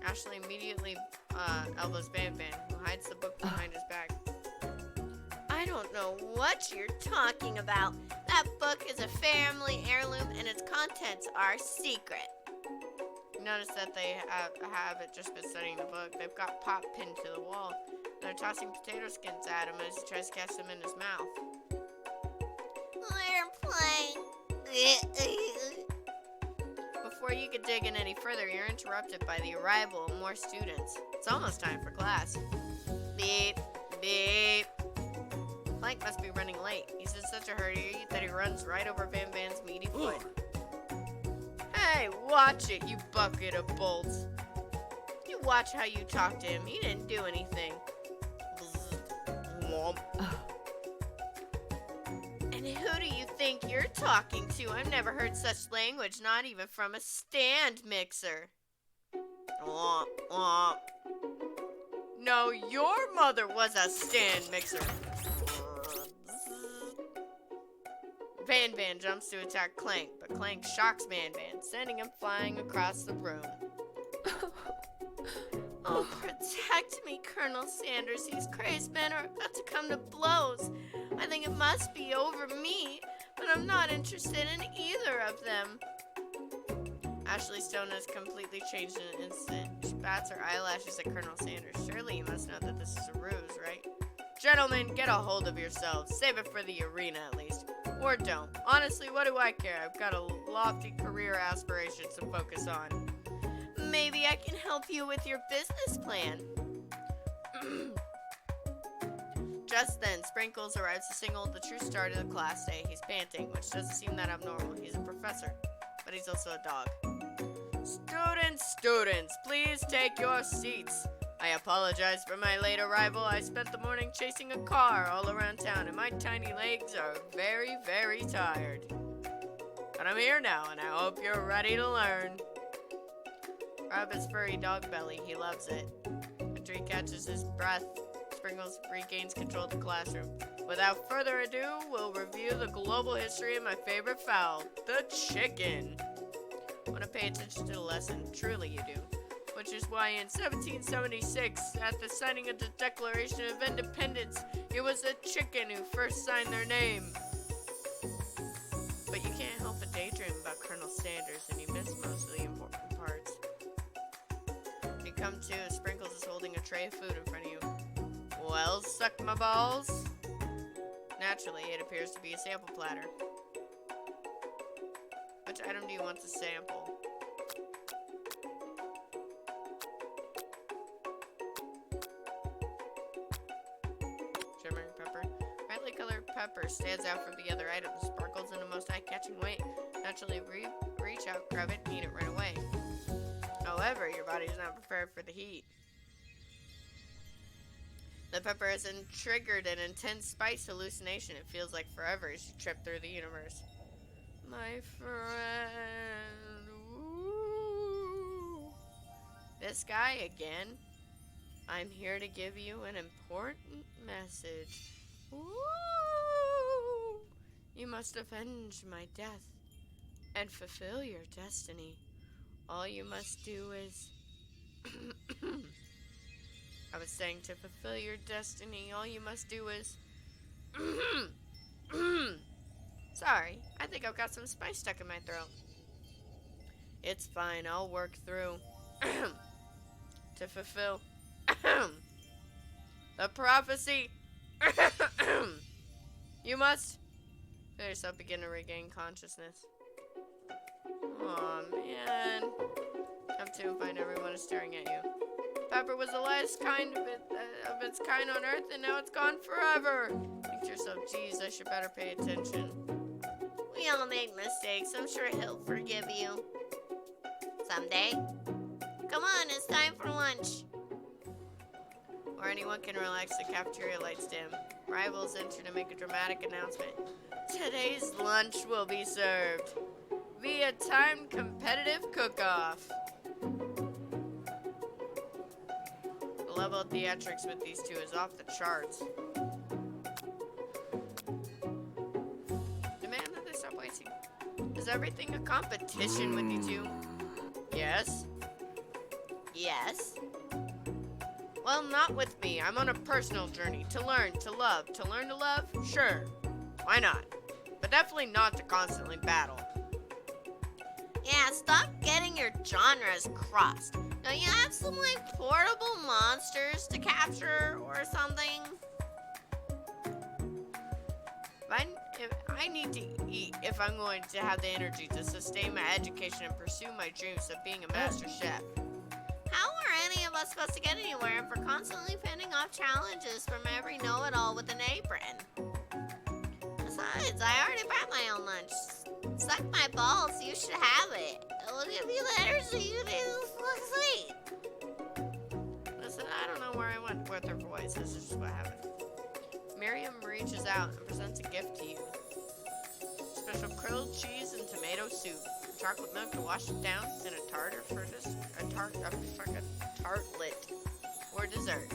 Ashley immediately elbows Ban, who hides the book behind his back. I don't know what you're talking about. That book is a family heirloom and its contents are secret. You notice that they have it just been studying the book. They've got Pop pinned to the wall. They're tossing potato skins at him as he tries to catch them in his mouth. We're playing. Before you could dig in any further, you're interrupted by the arrival of more students. It's almost time for class. Beep, beep. Clank must be running late. He's in such a hurry that he runs right over Van's meaty foot. Hey, watch it, you bucket of bolts. You watch how you talk to him. He didn't do anything. And who do you think you're talking to? I've never heard such language, not even from a stand mixer. No, your mother was a stand mixer. Van jumps to attack Clank, but Clank shocks Van, sending him flying across the room. Oh, protect me, Colonel Sanders. These crazed men are about to come to blows. I think it must be over me, but I'm not interested in either of them. Ashley's tone has completely changed in an instant. She bats her eyelashes at Colonel Sanders. Surely you must know that this is a ruse, right? Gentlemen, get a hold of yourselves. Save it for the arena, at least. Or don't. Honestly, what do I care? I've got a lofty career aspirations to focus on. Maybe I can help you with your business plan. Just then, Sprinkles arrives to signal the true start of the class day. He's panting, which doesn't seem that abnormal. He's a professor, but he's also a dog. Students, please take your seats. I apologize for my late arrival. I spent the morning chasing a car all around town, and my tiny legs are very, very tired. But I'm here now, and I hope you're ready to learn. Rub his furry dog belly. He loves it. After he catches his breath, Sprinkles regains control of the classroom. Without further ado, we'll review the global history of my favorite fowl, the chicken. Want to pay attention to the lesson? Truly you do. Which is why in 1776, at the signing of the Declaration of Independence, it was a chicken who first signed their name. But you can't help but daydream about Colonel Sanders, and you miss most of the important parts. When you come to, Sprinkles is holding a tray of food in front of you. Well, suck my balls. Naturally, it appears to be a sample platter. Which item do you want to sample? Shimmering pepper. Brightly colored pepper stands out from the other items, sparkles in a most eye-catching way. Naturally, reach out, grab it, and eat it right away. However, your body is not prepared for the heat. The pepper has triggered an intense spice hallucination. It feels like forever as you trip through the universe. My friend. Ooh. This guy again. I'm here to give you an important message. Ooh. You must avenge my death and fulfill your destiny. All you must do is... I was saying to fulfill your destiny, all you must do is... Sorry, I think I've got some spice stuck in my throat. It's fine, I'll work through. to fulfill the prophecy. You must feel yourself begin to regain consciousness. Aw, man. Come to and find everyone is staring at you. Pepper was the last kind of its kind on Earth, and now it's gone forever. Think to yourself, geez, I should better pay attention. We all make mistakes. I'm sure he'll forgive you. Someday. Come on, it's time for lunch. Or anyone can relax, the cafeteria lights dim. Rivals enter to make a dramatic announcement. Today's lunch will be served via timed competitive cook-off. The level of theatrics with these two is off the charts. Demand that they stop wasting. Is everything a competition with you two? Yes. Yes. Well, not with me. I'm on a personal journey to learn to love. To learn to love? Sure. Why not? But definitely not to constantly battle. Yeah, stop getting your genres crossed. Don't you have some, like, portable monsters to capture or something? If I need to eat if I'm going to have the energy to sustain my education and pursue my dreams of being a master chef. How are any of us supposed to get anywhere if we're constantly fending off challenges from every know-it-all with an apron? Besides, I already brought my own lunch. Suck my balls, you should have it. It will give you the energy you need to succeed. Listen, I don't know where I went with her voice. This is just what happened. Miriam reaches out and presents a gift to you. Special grilled cheese and tomato soup. Chocolate milk to wash it down, and a tartlet for dessert.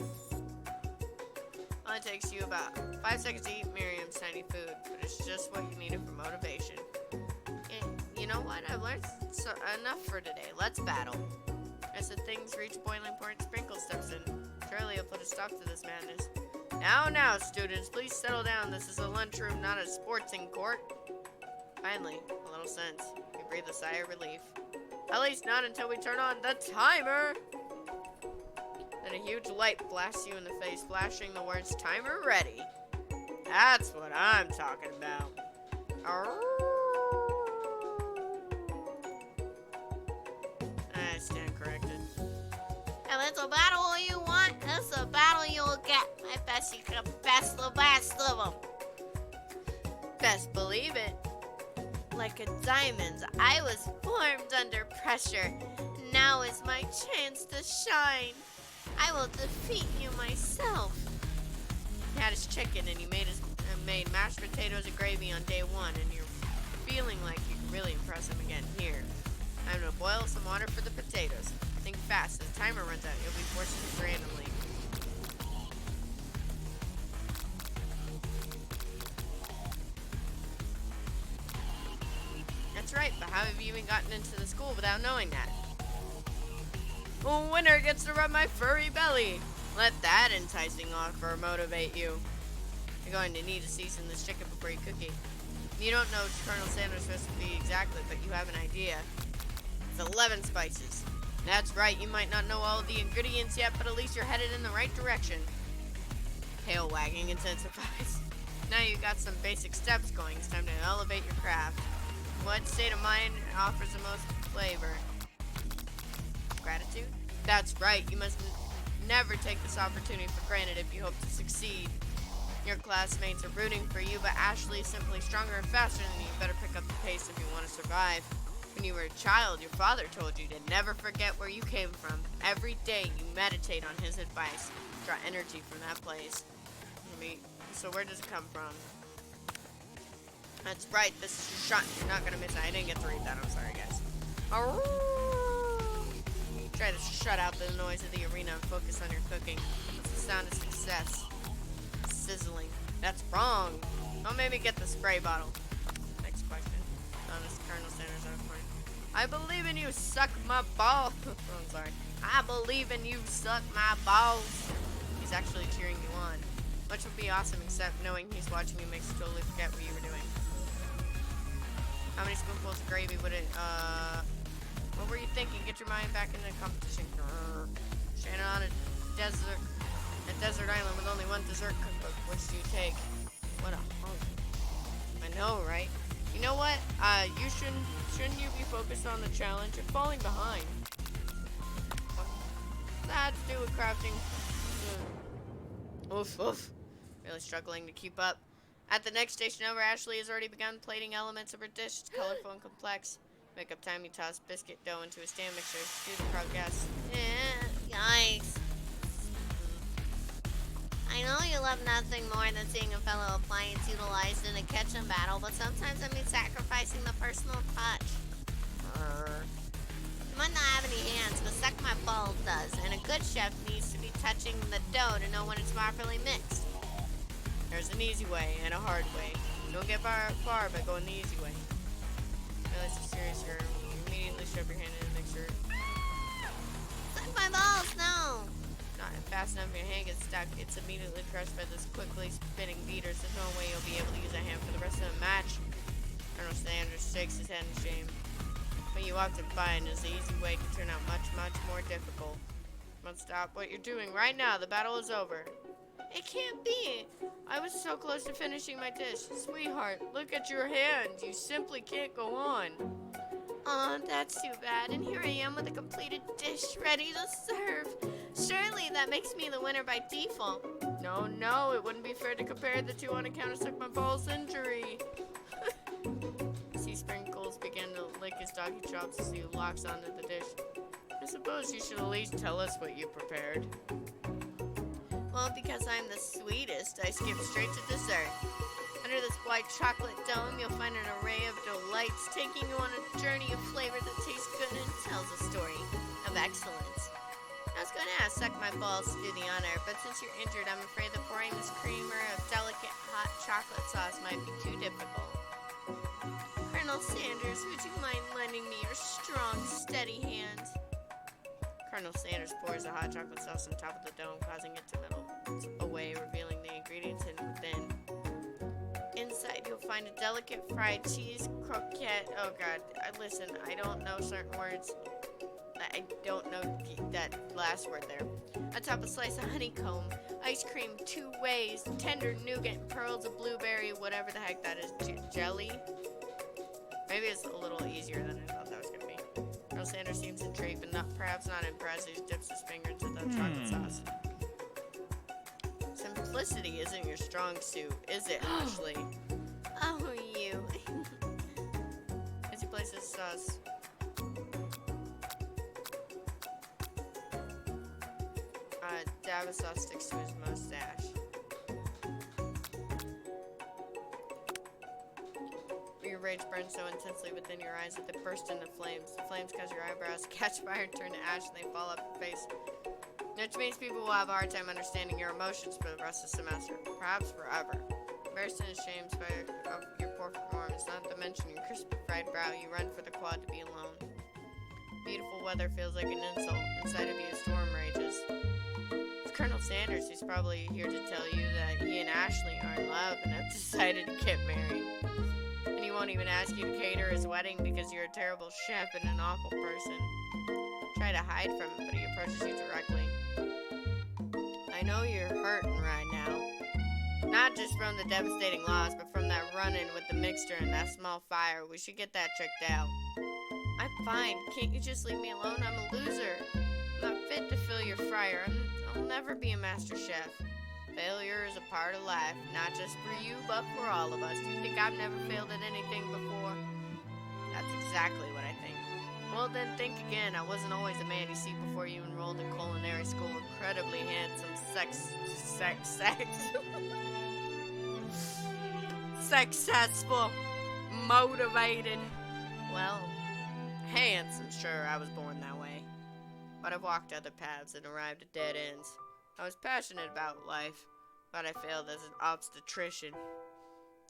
Only takes you about 5 seconds to eat Miriam's tiny food, but it's just what you needed for motivation. And you know what? I've learned enough for today. Let's battle. As the things reach boiling point, Sprinkle steps in. Surely he'll put a stop to this madness. Now, students, please settle down. This is a lunchroom, not a sporting court. Finally, a little sense. You breathe a sigh of relief. At least not until we turn on the timer. Then a huge light blasts you in the face, flashing the words, "Timer ready." That's what I'm talking about. I stand corrected. If it's a battle you want, it's a battle you'll get. I bet you can best the best of them. Best believe it. Like a diamond, I was formed under pressure. Now is my chance to shine. I will defeat you myself. He had his chicken and he made mashed potatoes and gravy on day 1, and you're feeling like you can really impress him again. Here, I'm gonna boil some water for the potatoes. Think fast, as the timer runs out, you'll be forced to choose randomly. That's right, but how have you even gotten into the school without knowing that? Winner gets to rub my furry belly. Let that enticing offer motivate you. You're going to need to season this chicken before you cook it. You don't know Colonel Sanders' recipe exactly, but you have an idea. It's 11 spices. That's right, you might not know all of the ingredients yet, but at least you're headed in the right direction. Tail wagging intensifies. Now you've got some basic steps going, it's time to elevate your craft. What state of mind offers the most flavor? Gratitude? That's right, you must never take this opportunity for granted if you hope to succeed. Your classmates are rooting for you, but Ashley is simply stronger and faster than you. You better pick up the pace if you want to survive. When you were a child, your father told you to never forget where you came from. Every day you meditate on his advice. Draw energy from that place. So where does it come from? That's right, this is your shot. You're not going to miss it. I didn't get to read that. I'm sorry, guys. Try to shut out the noise of the arena and focus on your cooking. It's the sound of success. Sizzling. That's wrong. Don't make me get the spray bottle. Next question. This Colonel Sanders out of point. I believe in you, suck my balls. I'm sorry. I believe in you, suck my balls. He's actually cheering you on. Much would be awesome, except knowing he's watching you makes you totally forget what you were doing. How many spoonfuls of gravy would it, what were you thinking? Get your mind back in the competition. Stranded on a desert island with only one dessert cookbook. Which do you take? What a hunk. I know, right? You know what? Shouldn't you be focused on the challenge? You're falling behind. That to do with crafting. Oof, oof. Really struggling to keep up. At the next station over, Ashley has already begun plating elements of her dish. It's colorful and complex. Make up time, you toss biscuit dough into a stand mixer. Do the crowd gas. Yikes. I know you love nothing more than seeing a fellow appliance utilized in a kitchen battle, but sometimes I mean sacrificing the personal touch. You might not have any hands, but Suck My Balls does, and a good chef needs to be touching the dough to know when it's properly mixed. There's an easy way and a hard way. Don't get far by going the easy way. Realize you're serious here. You immediately shove your hand in the mixer. Suck my balls, no! Not fast enough, your hand gets stuck. It's immediately crushed by this quickly spinning beaters. There's no way you'll be able to use that hand for the rest of the match. Colonel Sanders shakes his head in shame. But you often find is the easy way can turn out much, much more difficult. Must stop what you're doing right now. The battle is over. It can't be. I was so close to finishing my dish. Sweetheart, look at your hands. You simply can't go on. Aw, that's too bad. And here I am with a completed dish ready to serve. Surely that makes me the winner by default. No, it wouldn't be fair to compare the two on account of Suck My Balls injury. See Sprinkles begin to lick his doggy chops as he locks onto the dish. I suppose you should at least tell us what you prepared. Well, because I'm the sweetest, I skip straight to dessert. Under this white chocolate dome, you'll find an array of delights, taking you on a journey of flavor that tastes good and tells a story of excellence. I was going to ask Suck My Balls to do the honor, but since you're injured, I'm afraid that pouring this creamer of delicate hot chocolate sauce might be too difficult. Colonel Sanders, would you mind lending me your strong, steady hand? Colonel Sanders pours the hot chocolate sauce on top of the dome, causing it to melt away, revealing the ingredients hidden within. Inside, you'll find a delicate fried cheese croquette. Oh God, listen, I don't know certain words. I don't know that last word there. Atop a slice of honeycomb, ice cream 2 ways, tender nougat, pearls of blueberry, whatever the heck that is, jelly. Maybe it's a little easier than I thought that was gonna be. Colonel Sanders seems intrigued, but perhaps not impressed. He dips his finger into the chocolate sauce. Simplicity isn't your strong suit, is it, Ashley? Oh, you. As he places the sauce. Dab of sauce sticks to his mustache. Your rage burns so intensely within your eyes that they burst into flames. The flames cause your eyebrows catch fire and turn to ash, and they fall off your face. Which means people will have a hard time understanding your emotions for the rest of the semester, perhaps forever. Embarrassed and ashamed by your poor performance, not to mention your crispy fried brow, you run for the quad to be alone. Beautiful weather feels like an insult. Inside of you, a storm rages. It's Colonel Sanders, who's probably here to tell you that he and Ashley are in love and have decided to get married. And he won't even ask you to cater his wedding because you're a terrible chef and an awful person. Try to hide from him, but he approaches you directly. I know you're hurting right now. Not just from the devastating loss, but from that run-in with the mixture and that small fire. We should get that checked out. I'm fine. Can't you just leave me alone? I'm a loser. I'm not fit to fill your fryer. I'll never be a master chef. Failure is a part of life, not just for you, but for all of us. Do you think I've never failed at anything before? That's exactly what I think. Well, then think again. I wasn't always a man you see before you enrolled in culinary school. Incredibly handsome, successful, motivated. Well, handsome, sure, I was born that way. But I've walked other paths and arrived at dead ends. I was passionate about life, but I failed as an obstetrician.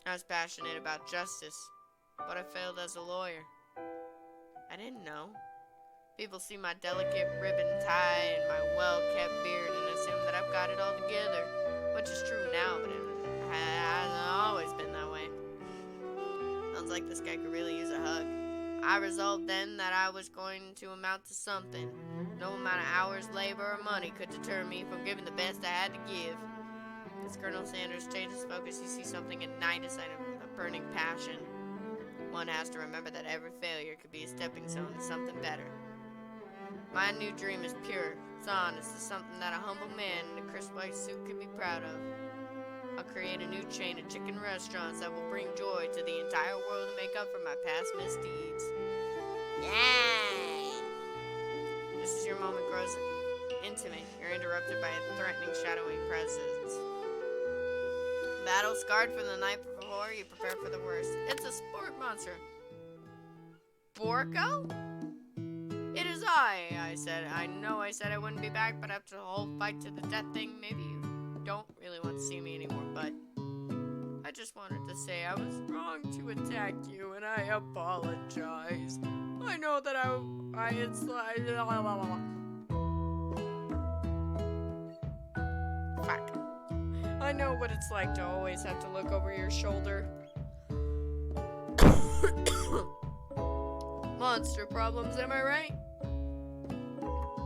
I was passionate about justice, but I failed as a lawyer. I didn't know. People see my delicate ribbon tie and my well-kept beard and assume that I've got it all together, which is true now, but it hasn't always been that way. Sounds like this guy could really use a hug. I resolved then that I was going to amount to something. No amount of hours, labor, or money could deter me from giving the best I had to give. As Colonel Sanders changes focus, you see something at night aside of a burning passion. One has to remember that every failure could be a stepping stone to something better. My new dream is pure. It's honest. It's something that a humble man in a crisp white suit could be proud of. I'll create a new chain of chicken restaurants that will bring joy to the entire world and make up for my past misdeeds. Yay! Just as your moment grows intimate, you're interrupted by a threatening, shadowy presence. Battle scarred from the night before, you prepare for the worst. It's a sport monster. Borko? It is I said. I know I said I wouldn't be back, but after the whole fight to the death thing, maybe you don't really want to see me anymore, but I just wanted to say I was wrong to attack you, and I apologize. I know that it's like... Fuck. I know what it's like to always have to look over your shoulder. Monster problems, am I right?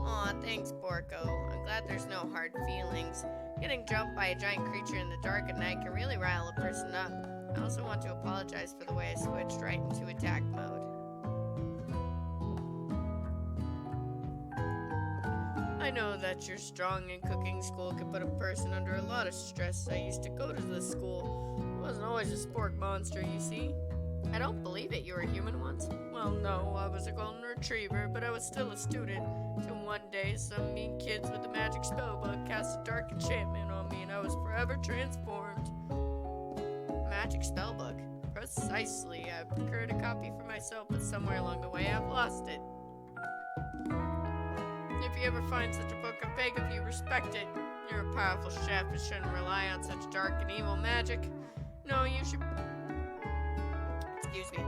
Aw, thanks, Borko. I'm glad there's no hard feelings. Getting jumped by a giant creature in the dark at night can really rile a person up. I also want to apologize for the way I switched right into attack mode. I know that you're strong and cooking school can put a person under a lot of stress. I used to go to this school. I wasn't always a sport monster, you see. I don't believe it. You were a human once? Well, no, I was a golden retriever, but I was still a student. Till one day, some mean kids with a magic spellbook cast a dark enchantment on me, and I was forever transformed. Magic spellbook? Precisely. I procured a copy for myself, but somewhere along the way, I've lost it. If you ever find such a book, I beg of you, respect it. You're a powerful chef and shouldn't rely on such dark and evil magic. No, you should... Excuse me.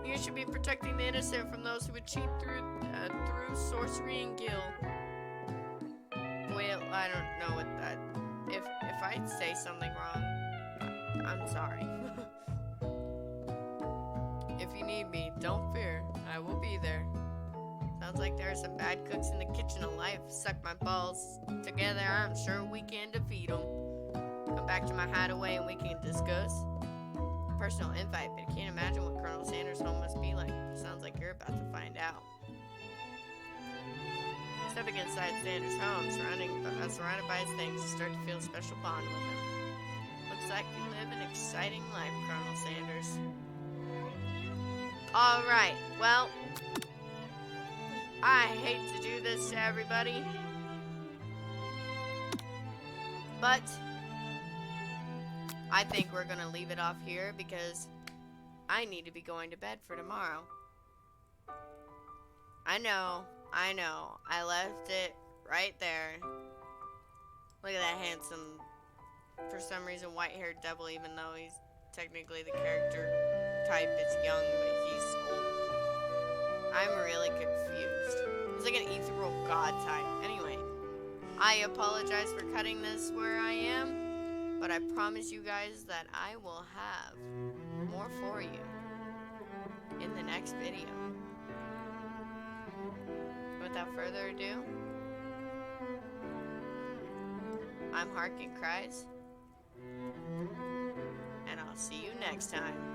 You should be protecting the innocent from those who would cheat through sorcery and guilt. Well, I don't know what that... If I say something wrong, I'm sorry. If you need me, don't fear. I will be there. Sounds like there are some bad cooks in the kitchen of life. Suck my balls together, I'm sure we can defeat them. Come back to my hideaway and we can discuss. Personal invite, but I can't imagine what Colonel Sanders' home must be like. Sounds like you're about to find out. Stepping inside Sanders' home, surrounded by his things, you start to feel a special bond with him. Looks like you live an exciting life, Colonel Sanders. Alright, well, I hate to do this to everybody, but I think we're gonna leave it off here because I need to be going to bed for tomorrow. I know, I left it right there. Look at that handsome, for some reason, white-haired devil, even though he's technically the character type is young, but he's old. I'm really confused. He's like an ethereal god type. Anyway, I apologize for cutting this where I am, but I promise you guys that I will have more for you in the next video. Without further ado, I'm Harkin Cries, and I'll see you next time.